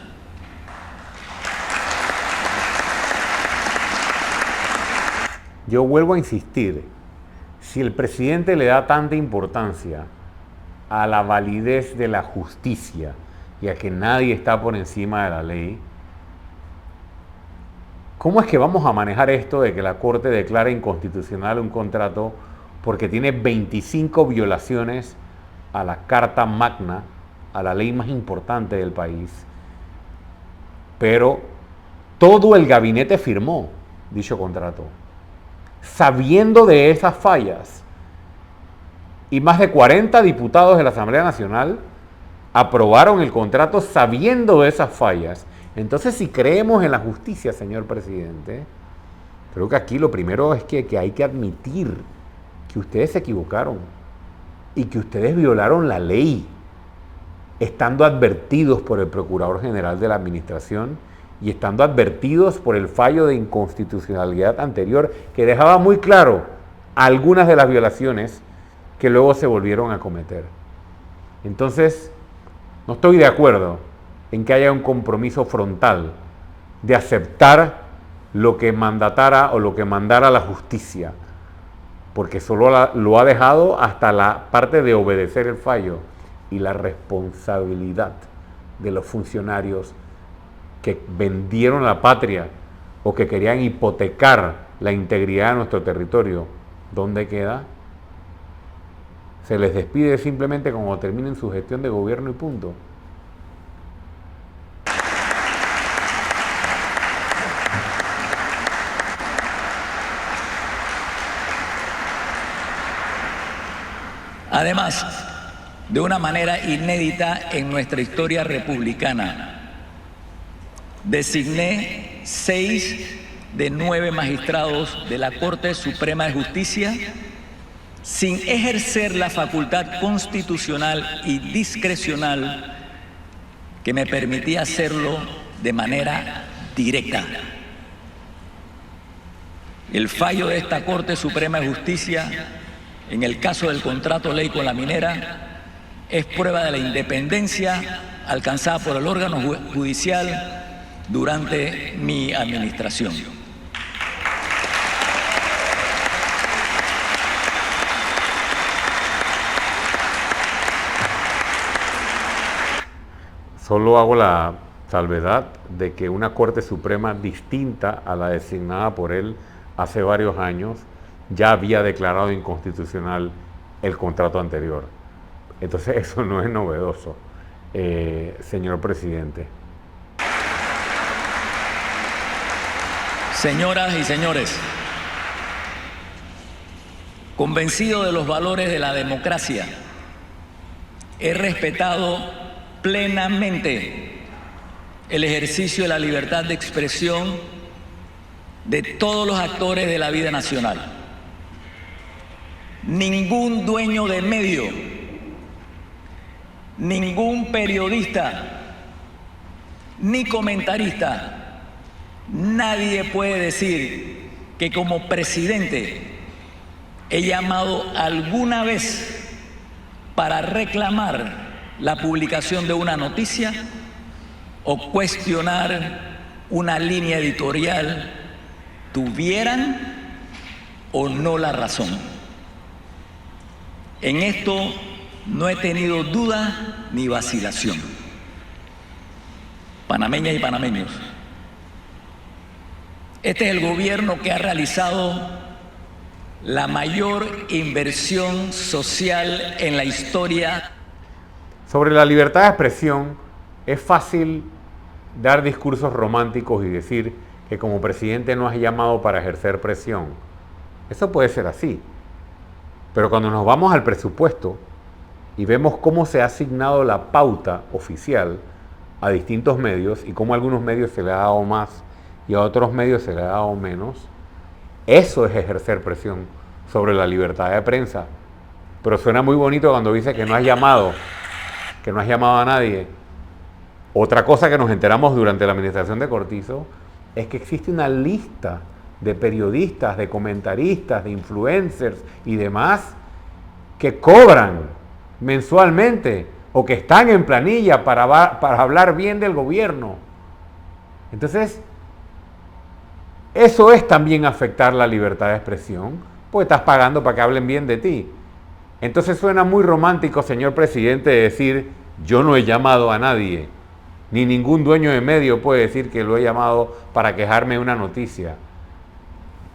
Yo vuelvo a insistir, si el presidente le da tanta importancia a la validez de la justicia y a que nadie está por encima de la ley, ¿cómo es que vamos a manejar esto de que la Corte declara inconstitucional un contrato porque tiene 25 violaciones a la Carta Magna, a la ley más importante del país? Pero todo el gabinete firmó dicho contrato, sabiendo de esas fallas. Y más de 40 diputados de la Asamblea Nacional aprobaron el contrato sabiendo de esas fallas. Entonces, si creemos en la justicia, señor presidente, creo que aquí lo primero es que hay que admitir que ustedes se equivocaron y que ustedes violaron la ley, estando advertidos por el Procurador General de la Administración y estando advertidos por el fallo de inconstitucionalidad anterior que dejaba muy claro algunas de las violaciones que luego se volvieron a cometer. Entonces, no estoy de acuerdo en que haya un compromiso frontal de aceptar lo que mandatara o lo que mandara la justicia, porque solo lo ha dejado hasta la parte de obedecer el fallo y la responsabilidad de los funcionarios que vendieron la patria o que querían hipotecar la integridad de nuestro territorio. ¿Dónde queda? Se les despide simplemente cuando terminen su gestión de gobierno y punto. Además, de una manera inédita en nuestra historia republicana, designé 6 de 9 magistrados de la Corte Suprema de Justicia sin ejercer la facultad constitucional y discrecional que me permitía hacerlo de manera directa. El fallo de esta Corte Suprema de Justicia en el caso del contrato ley con la minera es prueba de la independencia alcanzada por el órgano judicial durante mi administración. Solo hago la salvedad de que una Corte Suprema distinta a la designada por él hace varios años ya había declarado inconstitucional el contrato anterior. Entonces eso no es novedoso, señor presidente. Señoras y señores, convencido de los valores de la democracia, he respetado plenamente el ejercicio de la libertad de expresión de todos los actores de la vida nacional. Ningún dueño de medio, ningún periodista, ni comentarista, nadie puede decir que como presidente he llamado alguna vez para reclamar la publicación de una noticia o cuestionar una línea editorial, tuvieran o no la razón. En esto no he tenido duda ni vacilación. Panameñas y panameños, este es el gobierno que ha realizado la mayor inversión social en la historia. Sobre la libertad de expresión, es fácil dar discursos románticos y decir que como presidente no has llamado para ejercer presión. Eso puede ser así. Pero cuando nos vamos al presupuesto y vemos cómo se ha asignado la pauta oficial a distintos medios y cómo a algunos medios se le ha dado más y a otros medios se le ha dado menos, eso es ejercer presión sobre la libertad de prensa. Pero suena muy bonito cuando dice que no has llamado a nadie. Otra cosa que nos enteramos durante la administración de Cortizo es que existe una lista de periodistas, de comentaristas, de influencers y demás que cobran mensualmente o que están en planilla para hablar bien del gobierno. Entonces, eso es también afectar la libertad de expresión, porque estás pagando para que hablen bien de ti. Entonces suena muy romántico, señor presidente, decir, yo no he llamado a nadie, ni ningún dueño de medio puede decir que lo he llamado para quejarme de una noticia,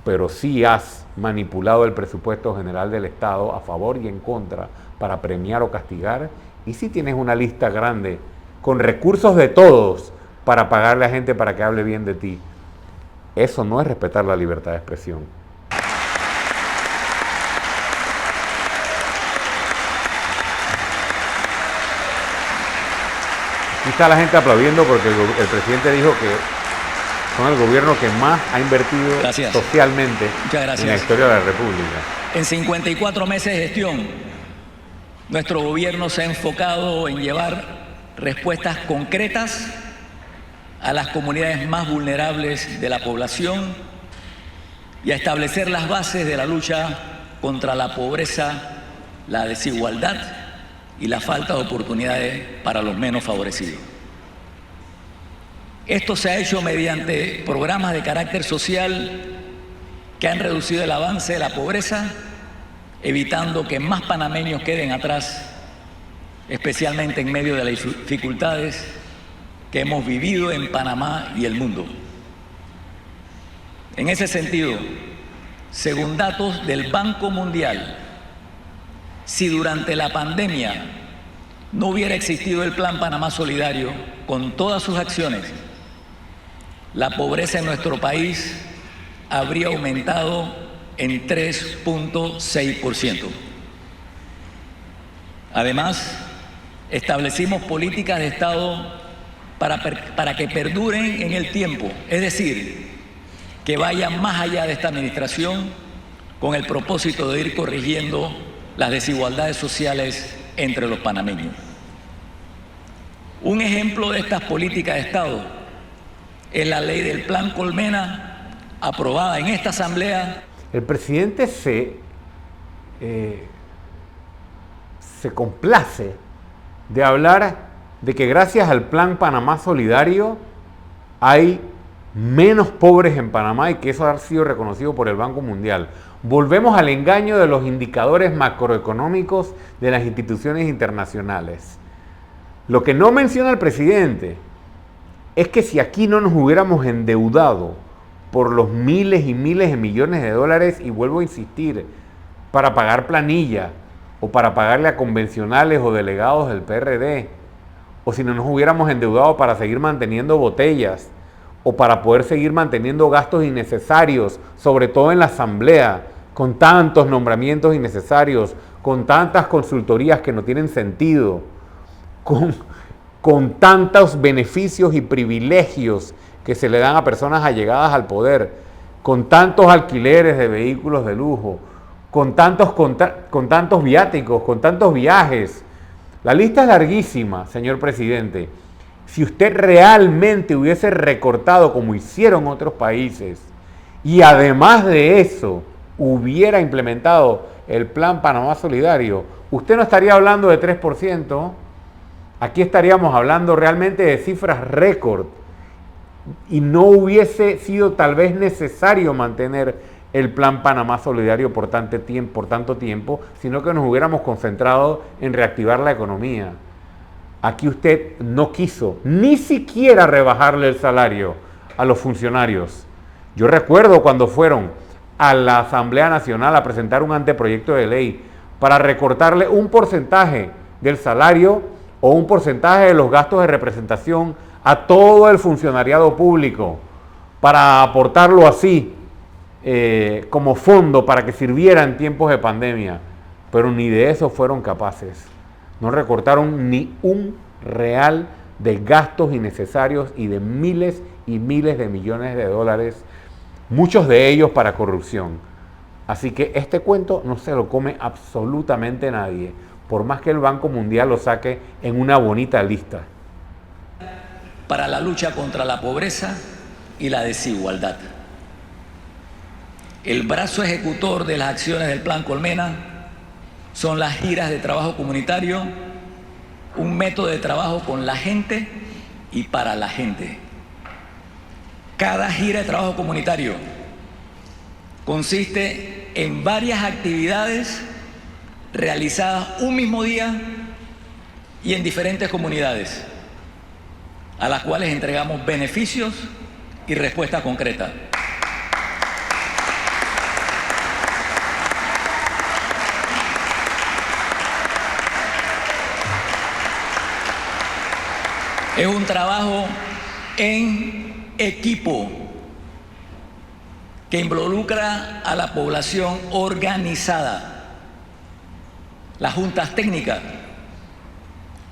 pero sí has manipulado el presupuesto general del Estado a favor y en contra para premiar o castigar, y sí tienes una lista grande con recursos de todos para pagarle a gente para que hable bien de ti. Eso no es respetar la libertad de expresión. Aquí está la gente aplaudiendo porque el presidente dijo que son el gobierno que más ha invertido socialmente en la historia de la República. En 54 meses de gestión, nuestro gobierno se ha enfocado en llevar respuestas concretas a las comunidades más vulnerables de la población y a establecer las bases de la lucha contra la pobreza, la desigualdad y la falta de oportunidades para los menos favorecidos. Esto se ha hecho mediante programas de carácter social que han reducido el avance de la pobreza, evitando que más panameños queden atrás, especialmente en medio de las dificultades que hemos vivido en Panamá y el mundo. En ese sentido, según datos del Banco Mundial, si durante la pandemia no hubiera existido el Plan Panamá Solidario con todas sus acciones, la pobreza en nuestro país habría aumentado en 3.6%. Además, establecimos políticas de Estado para que perduren en el tiempo, es decir, que vayan más allá de esta administración con el propósito de ir corrigiendo las desigualdades sociales entre los panameños. Un ejemplo de estas políticas de Estado es la ley del Plan Colmena, aprobada en esta Asamblea. El presidente se complace de hablar de que gracias al Plan Panamá Solidario hay menos pobres en Panamá y que eso ha sido reconocido por el Banco Mundial. Volvemos al engaño de los indicadores macroeconómicos de las instituciones internacionales. Lo que no menciona el presidente es que si aquí no nos hubiéramos endeudado por los miles y miles de millones de dólares, y vuelvo a insistir, para pagar planilla o para pagarle a convencionales o delegados del PRD, o si no nos hubiéramos endeudado para seguir manteniendo botellas o para poder seguir manteniendo gastos innecesarios, sobre todo en la Asamblea, con tantos nombramientos innecesarios, con tantas consultorías que no tienen sentido, con tantos beneficios y privilegios que se le dan a personas allegadas al poder, con tantos alquileres de vehículos de lujo, con tantos viáticos, con tantos viajes. La lista es larguísima, señor presidente. Si usted realmente hubiese recortado como hicieron otros países y además de eso hubiera implementado el Plan Panamá Solidario, usted no estaría hablando de 3%, aquí estaríamos hablando realmente de cifras récord y no hubiese sido tal vez necesario mantener el Plan Panamá Solidario por tanto tiempo, sino que nos hubiéramos concentrado en reactivar la economía. Aquí usted no quiso ni siquiera rebajarle el salario a los funcionarios. Yo recuerdo cuando fueron a la Asamblea Nacional a presentar un anteproyecto de ley para recortarle un porcentaje del salario o un porcentaje de los gastos de representación a todo el funcionariado público, para aportarlo así como fondo para que sirviera en tiempos de pandemia. Pero ni de eso fueron capaces. No recortaron ni un real de gastos innecesarios y de miles y miles de millones de dólares, muchos de ellos para corrupción. Así que este cuento no se lo come absolutamente nadie, por más que el Banco Mundial lo saque en una bonita lista. para la lucha contra la pobreza y la desigualdad. El brazo ejecutor de las acciones del Plan Colmena son las giras de trabajo comunitario, un método de trabajo con la gente y para la gente. Cada gira de trabajo comunitario consiste en varias actividades realizadas un mismo día y en diferentes comunidades, a las cuales entregamos beneficios y respuesta concreta. Es un trabajo en equipo que involucra a la población organizada, las juntas técnicas,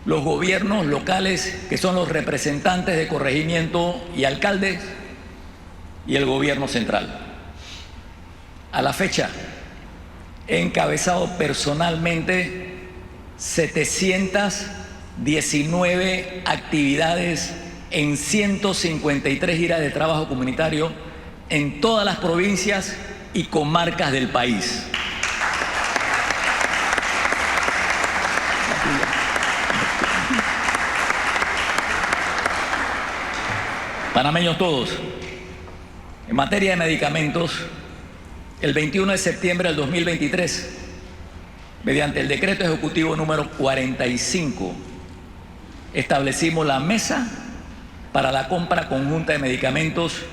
los gobiernos locales, que son los representantes de corregimiento y alcaldes, y el gobierno central. A la fecha, he encabezado personalmente 719 actividades en 153 giras de trabajo comunitario en todas las provincias y comarcas del país. Panameños todos, en materia de medicamentos, el 21 de septiembre del 2023, mediante el decreto ejecutivo número 45, establecimos la mesa para la compra conjunta de medicamentos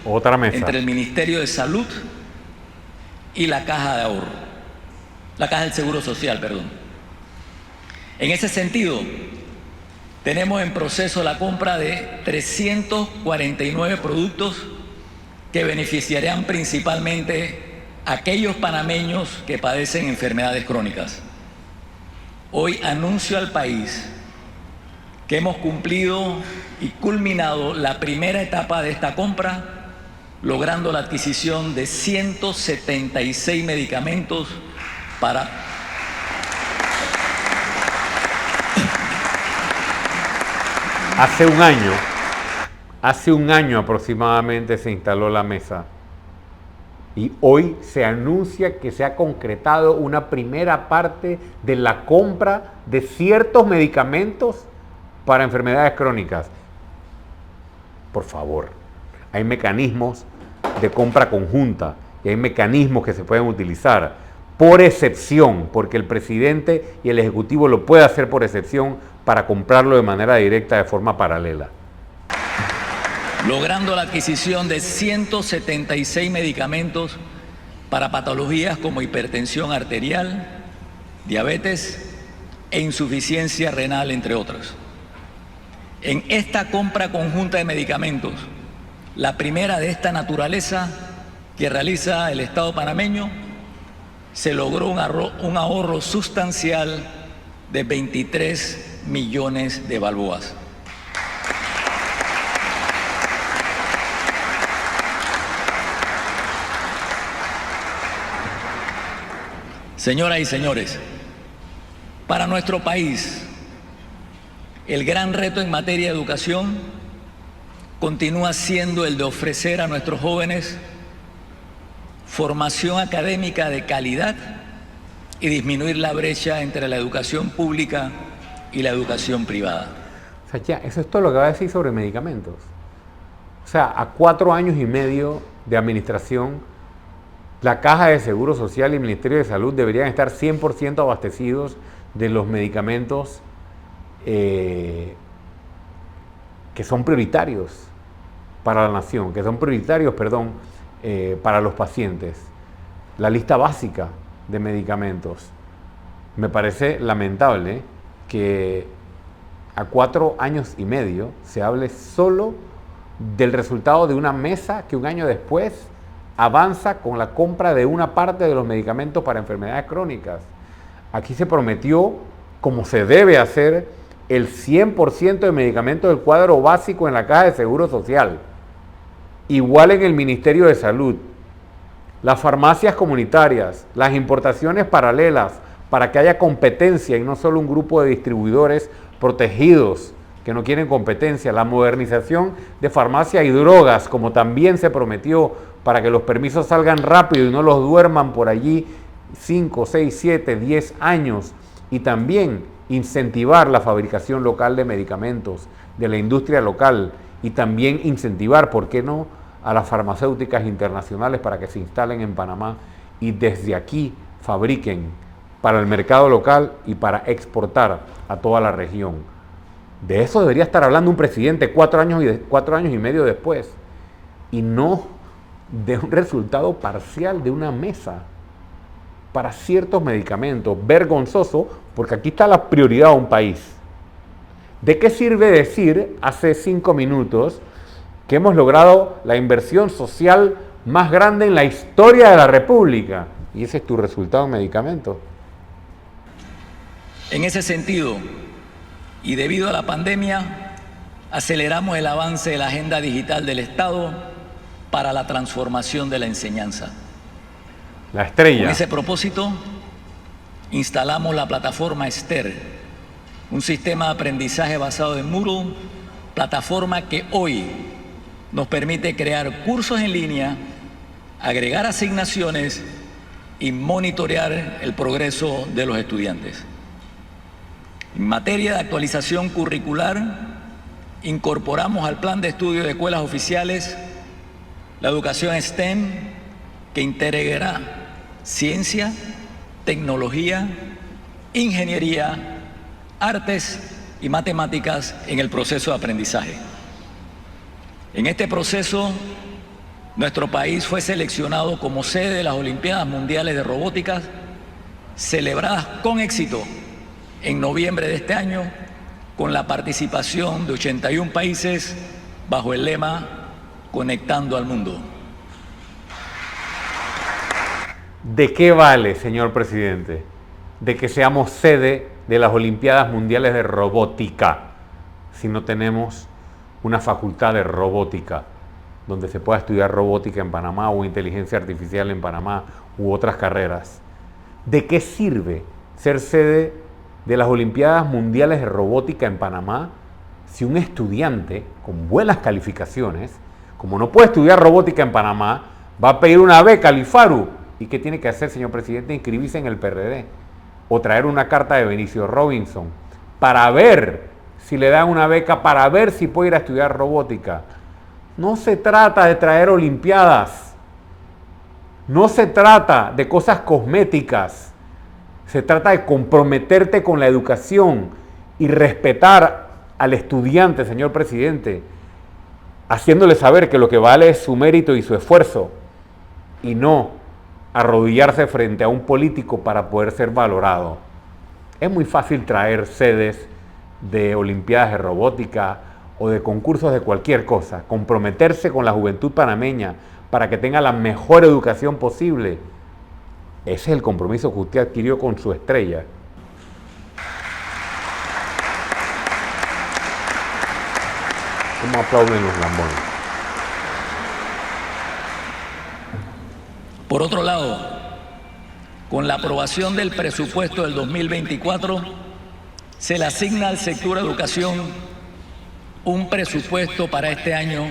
entre el Ministerio de Salud y la Caja de Ahorro, la Caja del Seguro Social, perdón. En ese sentido, tenemos en proceso la compra de 349 productos que beneficiarán principalmente a aquellos panameños que padecen enfermedades crónicas. Hoy anuncio al país que hemos cumplido y culminado la primera etapa de esta compra, logrando la adquisición de 176 medicamentos para Hace un año aproximadamente se instaló la mesa y hoy se anuncia que se ha concretado una primera parte de la compra de ciertos medicamentos para enfermedades crónicas. Por favor, hay mecanismos de compra conjunta y hay mecanismos que se pueden utilizar por excepción, porque el presidente y el ejecutivo lo pueden hacer por excepción para comprarlo de manera directa de forma paralela. Logrando la adquisición de 176 medicamentos para patologías como hipertensión arterial, diabetes e insuficiencia renal, entre otras. En esta compra conjunta de medicamentos, la primera de esta naturaleza que realiza el Estado panameño, se logró un ahorro sustancial de 23 millones de balboas. Señoras y señores, para nuestro país, el gran reto en materia de educación continúa siendo el de ofrecer a nuestros jóvenes formación académica de calidad y disminuir la brecha entre la educación pública y la educación privada. O sea, ya, eso es todo lo que va a decir sobre medicamentos. O sea, a 4 años y medio de administración, la Caja de Seguro Social y el Ministerio de Salud deberían estar 100% abastecidos de los medicamentos que son prioritarios para la nación, que son prioritarios, para los pacientes. La lista básica de medicamentos. Me parece lamentable que a 4 años y medio se hable solo del resultado de una mesa que un año después avanza con la compra de una parte de los medicamentos para enfermedades crónicas. Aquí se prometió, como se debe hacer, el 100% de medicamentos del cuadro básico en la Caja de Seguro Social. Igual en el Ministerio de Salud. Las farmacias comunitarias, las importaciones paralelas, para que haya competencia y no solo un grupo de distribuidores protegidos que no quieren competencia, la modernización de farmacia y drogas, como también se prometió, para que los permisos salgan rápido y no los duerman por allí 5, 6, 7, 10 años, y también incentivar la fabricación local de medicamentos, de la industria local, y también incentivar, ¿por qué no?, a las farmacéuticas internacionales para que se instalen en Panamá y desde aquí fabriquen para el mercado local y para exportar a toda la región. De eso debería estar hablando un presidente 4 años y medio después, y no de un resultado parcial de una mesa para ciertos medicamentos. Vergonzoso, porque aquí está la prioridad de un país. ¿De qué sirve decir hace 5 minutos que hemos logrado la inversión social más grande en la historia de la República? Y ese es tu resultado en medicamentos. En ese sentido, y debido a la pandemia, aceleramos el avance de la agenda digital del Estado para la transformación de la enseñanza. La estrella. Con ese propósito, instalamos la plataforma Ester, un sistema de aprendizaje basado en Moodle, plataforma que hoy nos permite crear cursos en línea, agregar asignaciones y monitorear el progreso de los estudiantes. En materia de actualización curricular, incorporamos al plan de estudio de escuelas oficiales la educación STEM, que integrará ciencia, tecnología, ingeniería, artes y matemáticas en el proceso de aprendizaje. En este proceso, nuestro país fue seleccionado como sede de las Olimpiadas Mundiales de Robótica, celebradas con éxito en noviembre de este año, con la participación de 81 países bajo el lema Conectando al Mundo. ¿De qué vale, señor presidente, de que seamos sede de las Olimpiadas Mundiales de Robótica si no tenemos una facultad de robótica donde se pueda estudiar robótica en Panamá o inteligencia artificial en Panamá u otras carreras? ¿De qué sirve ser sede de las Olimpiadas Mundiales de Robótica en Panamá si un estudiante con buenas calificaciones, como no puede estudiar robótica en Panamá, va a pedir una beca al IFARU? ¿Y qué tiene que hacer, señor presidente? Inscribirse en el PRD o traer una carta de Benicio Robinson para ver si le dan una beca, para ver si puede ir a estudiar robótica. No se trata de traer olimpiadas, no se trata de cosas cosméticas. Se trata de comprometerte con la educación y respetar al estudiante, señor presidente, haciéndole saber que lo que vale es su mérito y su esfuerzo, y no arrodillarse frente a un político para poder ser valorado. Es muy fácil traer sedes de olimpiadas de robótica o de concursos de cualquier cosa, comprometerse con la juventud panameña para que tenga la mejor educación posible. Ese es el compromiso que usted adquirió con su estrella. ¿Cómo aplauden los lambones? Por otro lado, con la aprobación del presupuesto del 2024, se le asigna al sector educación un presupuesto para este año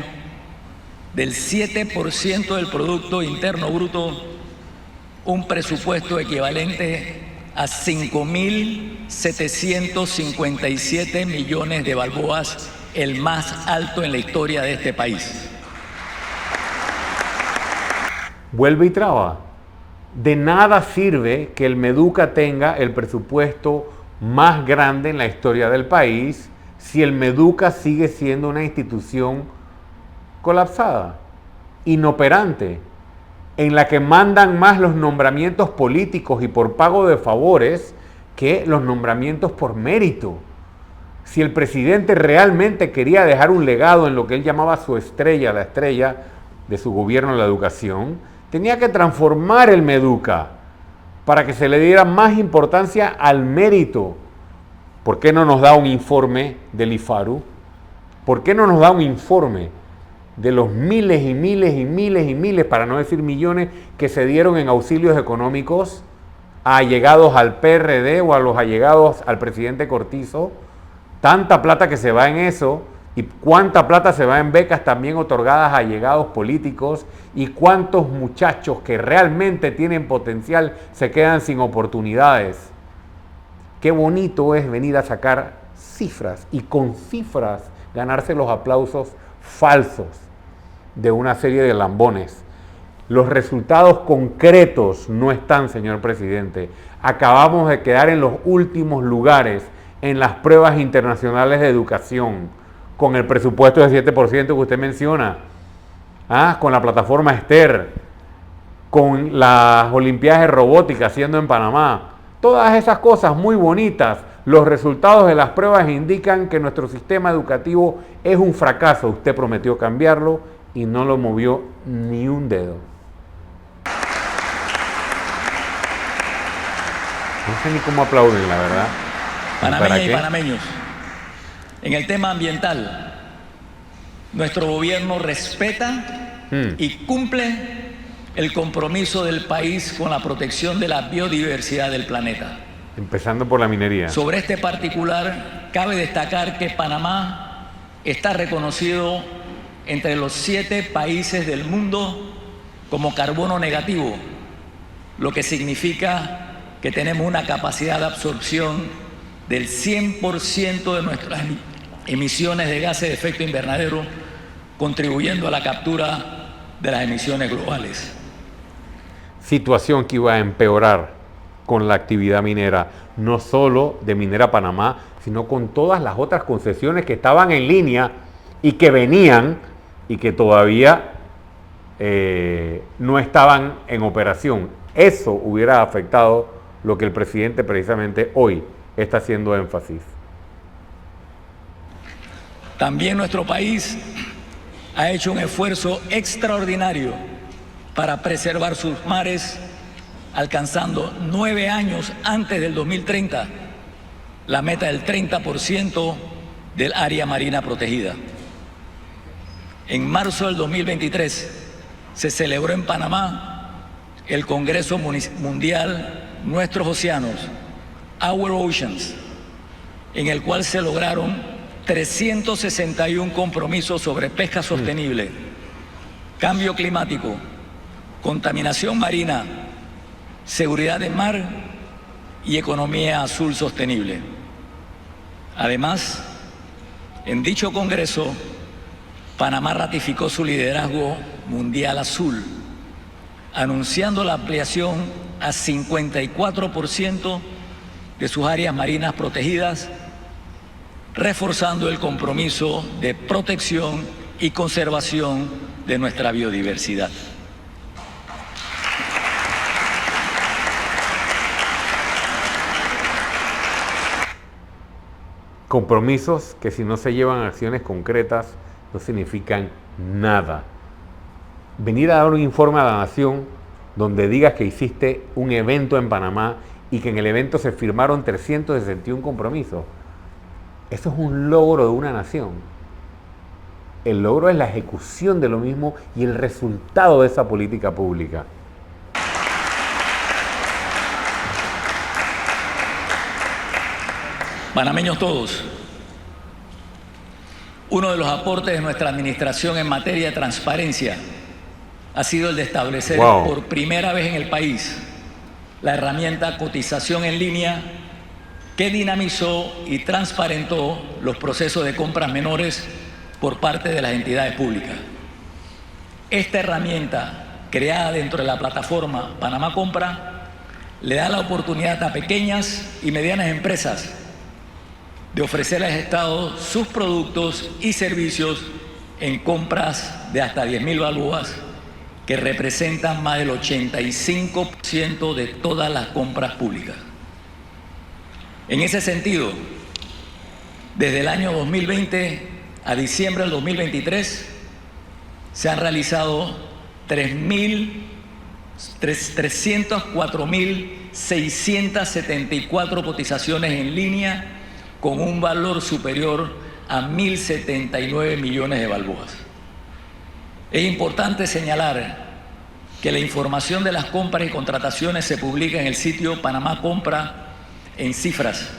del 7% del Producto Interno Bruto, un presupuesto equivalente a 5.757 millones de balboas, el más alto en la historia de este país. Vuelve y traba. De nada sirve que el Meduca tenga el presupuesto más grande en la historia del país si el Meduca sigue siendo una institución colapsada, inoperante, en la que mandan más los nombramientos políticos y por pago de favores que los nombramientos por mérito. Si el presidente realmente quería dejar un legado en lo que él llamaba su estrella, la estrella de su gobierno en la educación, tenía que transformar el Meduca para que se le diera más importancia al mérito. ¿Por qué no nos da un informe del IFARU? ¿Por qué no nos da un informe de los miles y miles y miles y miles, para no decir millones, que se dieron en auxilios económicos a allegados al PRD o a los allegados al presidente Cortizo, Tanta plata que se va en eso, y cuánta plata se va en becas también otorgadas a allegados políticos, y cuántos muchachos que realmente tienen potencial se quedan sin oportunidades. Qué bonito es venir a sacar cifras y con cifras ganarse los aplausos falsos de una serie de lambones. Los resultados concretos no están, señor presidente. Acabamos de quedar en los últimos lugares en las pruebas internacionales de educación, con el presupuesto del 7% que usted menciona, con la plataforma Esther, con las Olimpiadas de Robótica haciendo en Panamá. Todas esas cosas muy bonitas. Los resultados de las pruebas indican que nuestro sistema educativo es un fracaso. Usted prometió cambiarlo y no lo movió ni un dedo. No sé ni cómo aplauden, la verdad. Panameñas y panameños, en el tema ambiental, nuestro gobierno respeta y cumple el compromiso del país con la protección de la biodiversidad del planeta. Empezando por la minería. Sobre este particular, cabe destacar que Panamá está reconocido entre los 7 países del mundo como carbono negativo, lo que significa que tenemos una capacidad de absorción del 100% de nuestras emisiones de gases de efecto invernadero, contribuyendo a la captura de las emisiones globales. Situación que iba a empeorar con la actividad minera, no solo de Minera Panamá, sino con todas las otras concesiones que estaban en línea y que venían y que todavía no estaban en operación. Eso hubiera afectado lo que el presidente precisamente hoy está haciendo énfasis. También nuestro país ha hecho un esfuerzo extraordinario para preservar sus mares, alcanzando 9 años antes del 2030 la meta del 30% del área marina protegida. En marzo del 2023 se celebró en Panamá el Congreso Mundial Nuestros Océanos, Our Oceans, en el cual se lograron 361 compromisos sobre pesca sostenible, cambio climático, contaminación marina, seguridad del mar y economía azul sostenible. Además, en dicho Congreso, Panamá ratificó su liderazgo mundial azul, anunciando la ampliación a 54% de sus áreas marinas protegidas, reforzando el compromiso de protección y conservación de nuestra biodiversidad. Compromisos que si no se llevan a acciones concretas no significan nada. Venir a dar un informe a la nación donde digas que hiciste un evento en Panamá y que en el evento se firmaron 361 compromisos. Eso es un logro de una nación. El logro es la ejecución de lo mismo y el resultado de esa política pública. Panameños todos, uno de los aportes de nuestra administración en materia de transparencia ha sido el de establecer por primera vez en el país la herramienta cotización en línea que dinamizó y transparentó los procesos de compras menores por parte de las entidades públicas. Esta herramienta, creada dentro de la plataforma Panamá Compra, le da la oportunidad a pequeñas y medianas empresas de ofrecer al Estado sus productos y servicios en compras de hasta 10.000 balboas, que representan más del 85% de todas las compras públicas. En ese sentido, desde el año 2020 a diciembre del 2023, se han realizado 304.674 cotizaciones en línea con un valor superior a 1.079 millones de balboas. Es importante señalar que la información de las compras y contrataciones se publica en el sitio Panamá Compra en cifras,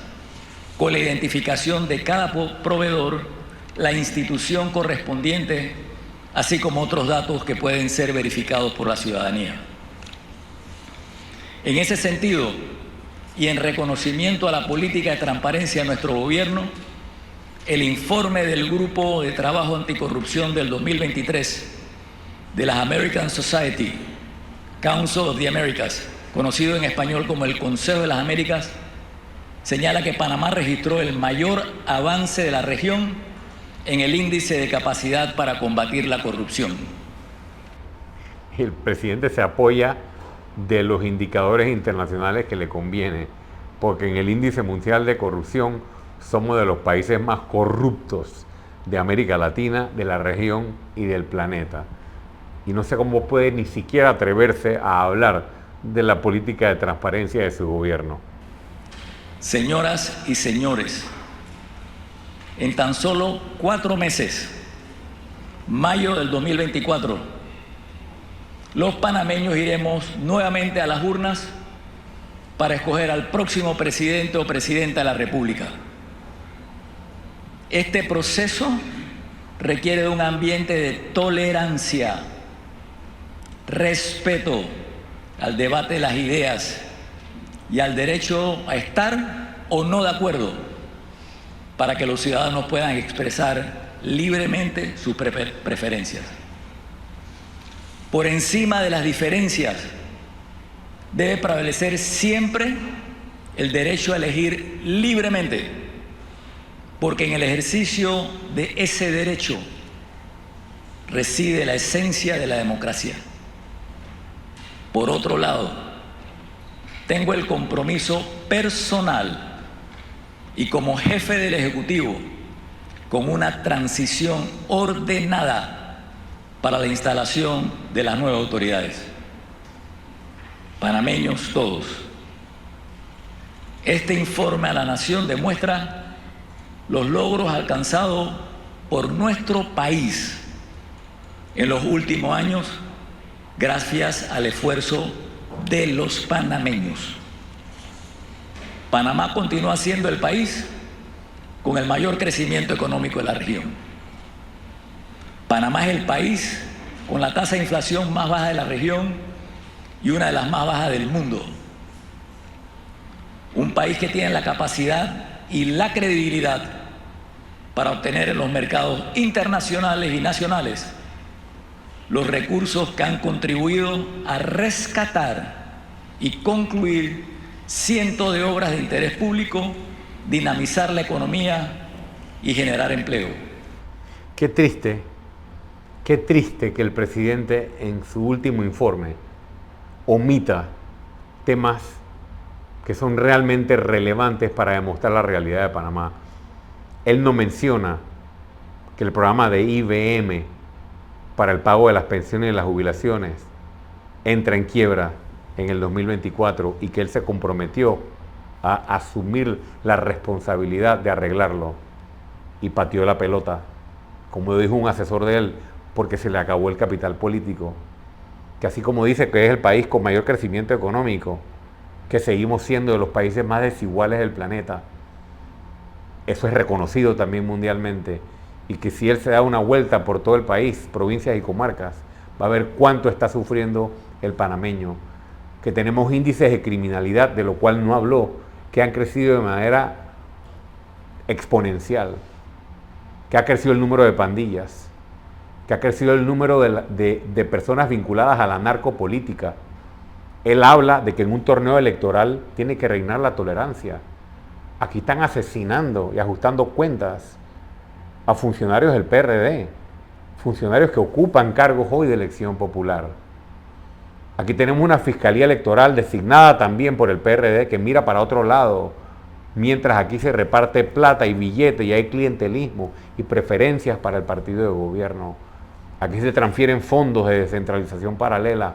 con la identificación de cada proveedor, la institución correspondiente, así como otros datos que pueden ser verificados por la ciudadanía. En ese sentido, y en reconocimiento a la política de transparencia de nuestro gobierno, el informe del Grupo de Trabajo Anticorrupción del 2023 de la American Society, Council of the Americas, conocido en español como el Consejo de las Américas, señala que Panamá registró el mayor avance de la región en el índice de capacidad para combatir la corrupción. El presidente se apoya de los indicadores internacionales que le conviene, porque en el índice mundial de corrupción somos de los países más corruptos de América Latina, de la región y del planeta. Y no sé cómo puede ni siquiera atreverse a hablar de la política de transparencia de su gobierno. Señoras y señores, en tan solo 4 meses, mayo del 2024, los panameños iremos nuevamente a las urnas para escoger al próximo presidente o presidenta de la República. Este proceso requiere de un ambiente de tolerancia, respeto al debate de las ideas y al derecho a estar o no de acuerdo, para que los ciudadanos puedan expresar libremente sus preferencias. Por encima de las diferencias, debe prevalecer siempre el derecho a elegir libremente, porque en el ejercicio de ese derecho reside la esencia de la democracia. Por otro lado, tengo el compromiso personal y como jefe del Ejecutivo con una transición ordenada para la instalación de las nuevas autoridades. Panameños todos, este informe a la nación demuestra los logros alcanzados por nuestro país en los últimos años gracias al esfuerzo de los panameños. Panamá continúa siendo el país con el mayor crecimiento económico de la región. Panamá es el país con la tasa de inflación más baja de la región y una de las más bajas del mundo. Un país que tiene la capacidad y la credibilidad para obtener en los mercados internacionales y nacionales los recursos que han contribuido a rescatar y concluir cientos de obras de interés público, dinamizar la economía y generar empleo. Qué triste que el presidente en su último informe omita temas que son realmente relevantes para demostrar la realidad de Panamá. Él no menciona que el programa de IBM para el pago de las pensiones y las jubilaciones entra en quiebra en el 2024 y que él se comprometió a asumir la responsabilidad de arreglarlo y pateó la pelota, como dijo un asesor de él, porque se le acabó el capital político, que así como dice que es el país con mayor crecimiento económico, que seguimos siendo de los países más desiguales del planeta, eso es reconocido también mundialmente, y que si él se da una vuelta por todo el país, provincias y comarcas, va a ver cuánto está sufriendo el panameño, que tenemos índices de criminalidad, de lo cual no habló, que han crecido de manera exponencial, que ha crecido el número de pandillas, que ha crecido el número de personas vinculadas a la narcopolítica. Él habla de que en un torneo electoral tiene que reinar la tolerancia. Aquí están asesinando y ajustando cuentas a funcionarios del PRD, funcionarios que ocupan cargos hoy de elección popular. Aquí tenemos una fiscalía electoral designada también por el PRD que mira para otro lado, mientras aquí se reparte plata y billete y hay clientelismo y preferencias para el partido de gobierno. Aquí se transfieren fondos de descentralización paralela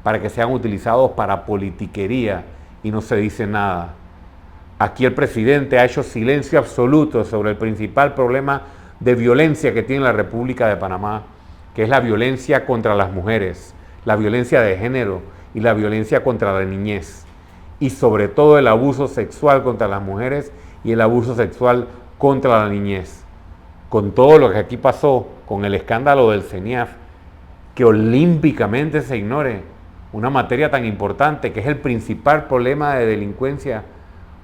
para que sean utilizados para politiquería y no se dice nada. Aquí el presidente ha hecho silencio absoluto sobre el principal problema de violencia que tiene la República de Panamá, que es la violencia contra las mujeres, la violencia de género y la violencia contra la niñez, y sobre todo el abuso sexual contra las mujeres y el abuso sexual contra la niñez. Con todo lo que aquí pasó, con el escándalo del CENIAF, que olímpicamente se ignore una materia tan importante que es el principal problema de delincuencia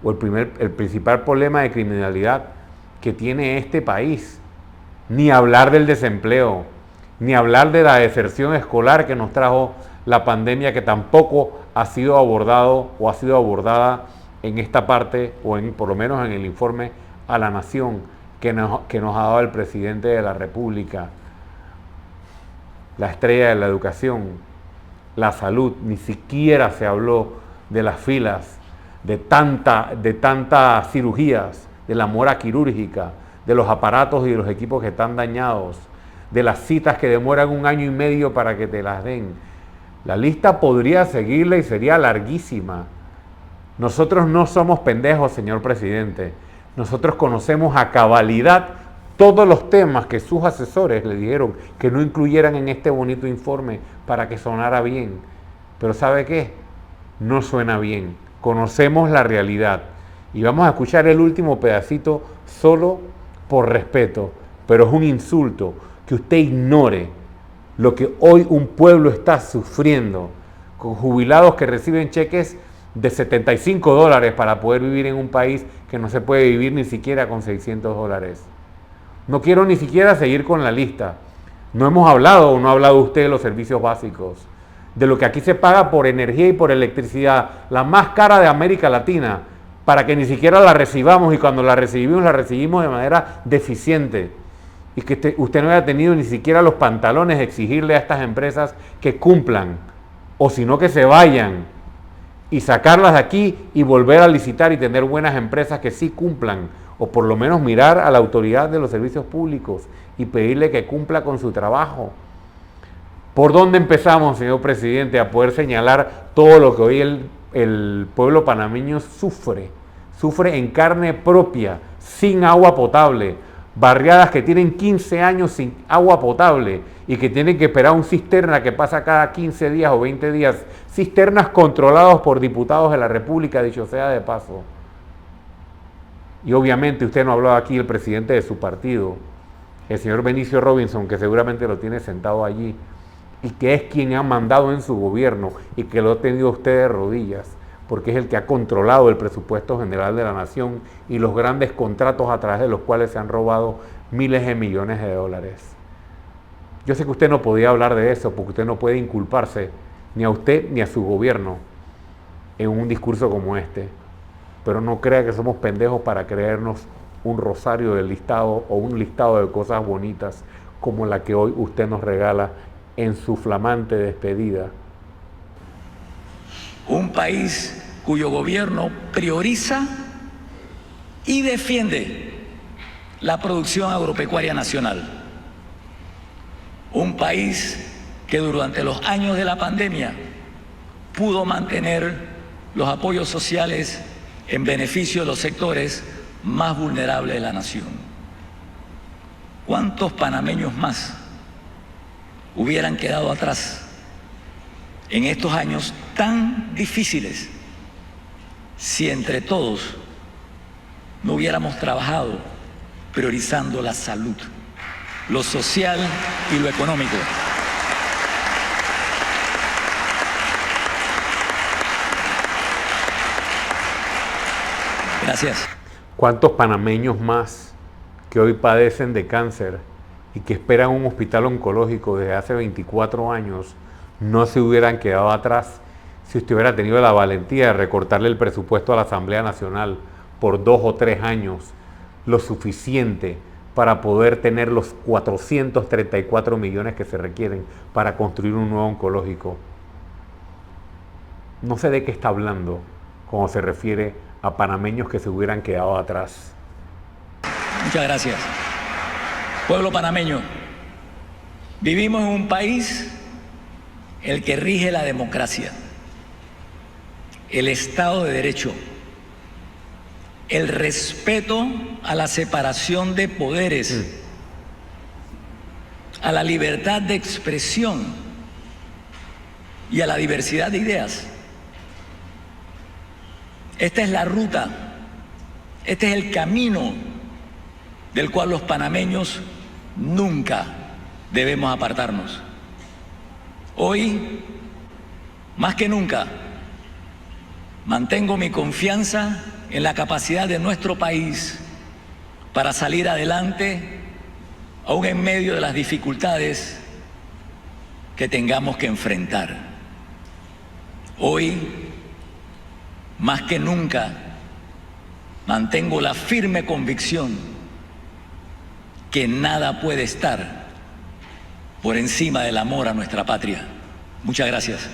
o el principal problema de criminalidad que tiene este país. Ni hablar del desempleo, ni hablar de la deserción escolar que nos trajo la pandemia, que tampoco ha sido abordado o ha sido abordada en esta parte, o por lo menos en el informe a la Nación que nos ha dado el presidente de la República. La estrella de la educación, la salud, ni siquiera se habló de las filas, de tantas cirugías, de la mora quirúrgica, de los aparatos y de los equipos que están dañados, de las citas que demoran 1 año y medio para que te las den. La lista podría seguirla y sería larguísima. Nosotros no somos pendejos, señor presidente. Nosotros conocemos a cabalidad todos los temas que sus asesores le dijeron que no incluyeran en este bonito informe para que sonara bien. Pero ¿sabe qué? No suena bien. Conocemos la realidad. Y vamos a escuchar el último pedacito solo por respeto, pero es un insulto que usted ignore lo que hoy un pueblo está sufriendo, con jubilados que reciben cheques de $75 para poder vivir en un país que no se puede vivir ni siquiera con $600. No quiero ni siquiera seguir con la lista. No hemos hablado, o no ha hablado usted de los servicios básicos, de lo que aquí se paga por energía y por electricidad, la más cara de América Latina, para que ni siquiera la recibamos, y cuando la recibimos de manera deficiente, y que usted no haya tenido ni siquiera los pantalones de exigirle a estas empresas que cumplan, o sino que se vayan y sacarlas de aquí y volver a licitar y tener buenas empresas que sí cumplan, o por lo menos mirar a la autoridad de los servicios públicos y pedirle que cumpla con su trabajo. ¿Por dónde empezamos, señor presidente, a poder señalar todo lo que hoy el pueblo panameño sufre en carne propia, sin agua potable, barriadas que tienen 15 años sin agua potable y que tienen que esperar un cisterna que pasa cada 15 días o 20 días, cisternas controlados por diputados de la República, dicho sea de paso? Y obviamente usted no habló aquí, el presidente de su partido, el señor Benicio Robinson, que seguramente lo tiene sentado allí, y que es quien ha mandado en su gobierno y que lo ha tenido usted de rodillas, porque es el que ha controlado el presupuesto general de la nación y los grandes contratos a través de los cuales se han robado miles de millones de dólares. Yo sé que usted no podía hablar de eso, porque usted no puede inculparse ni a usted ni a su gobierno en un discurso como este, pero no crea que somos pendejos para creernos un rosario del listado o un listado de cosas bonitas como la que hoy usted nos regala en su flamante despedida. Un país cuyo gobierno prioriza y defiende la producción agropecuaria nacional. Un país que durante los años de la pandemia pudo mantener los apoyos sociales en beneficio de los sectores más vulnerables de la nación. ¿Cuántos panameños más hubieran quedado atrás en estos años tan difíciles si entre todos no hubiéramos trabajado priorizando la salud, lo social y lo económico? Gracias. ¿Cuántos panameños más que hoy padecen de cáncer y que esperan un hospital oncológico desde hace 24 años no se hubieran quedado atrás si usted hubiera tenido la valentía de recortarle el presupuesto a la Asamblea Nacional por 2 o 3 años, lo suficiente para poder tener los 434 millones que se requieren para construir un nuevo oncológico? No sé de qué está hablando cuando se refiere a panameños que se hubieran quedado atrás. Muchas gracias. Pueblo panameño, vivimos en un país el que rige la democracia, el Estado de Derecho, el respeto a la separación de poderes, a la libertad de expresión y a la diversidad de ideas. Esta es la ruta Este es el camino del cual los panameños nunca debemos apartarnos. Hoy, más que nunca, mantengo mi confianza en la capacidad de nuestro país para salir adelante, aún en medio de las dificultades que tengamos que enfrentar. Hoy, más que nunca, mantengo la firme convicción que nada puede estar por encima del amor a nuestra patria. Muchas gracias.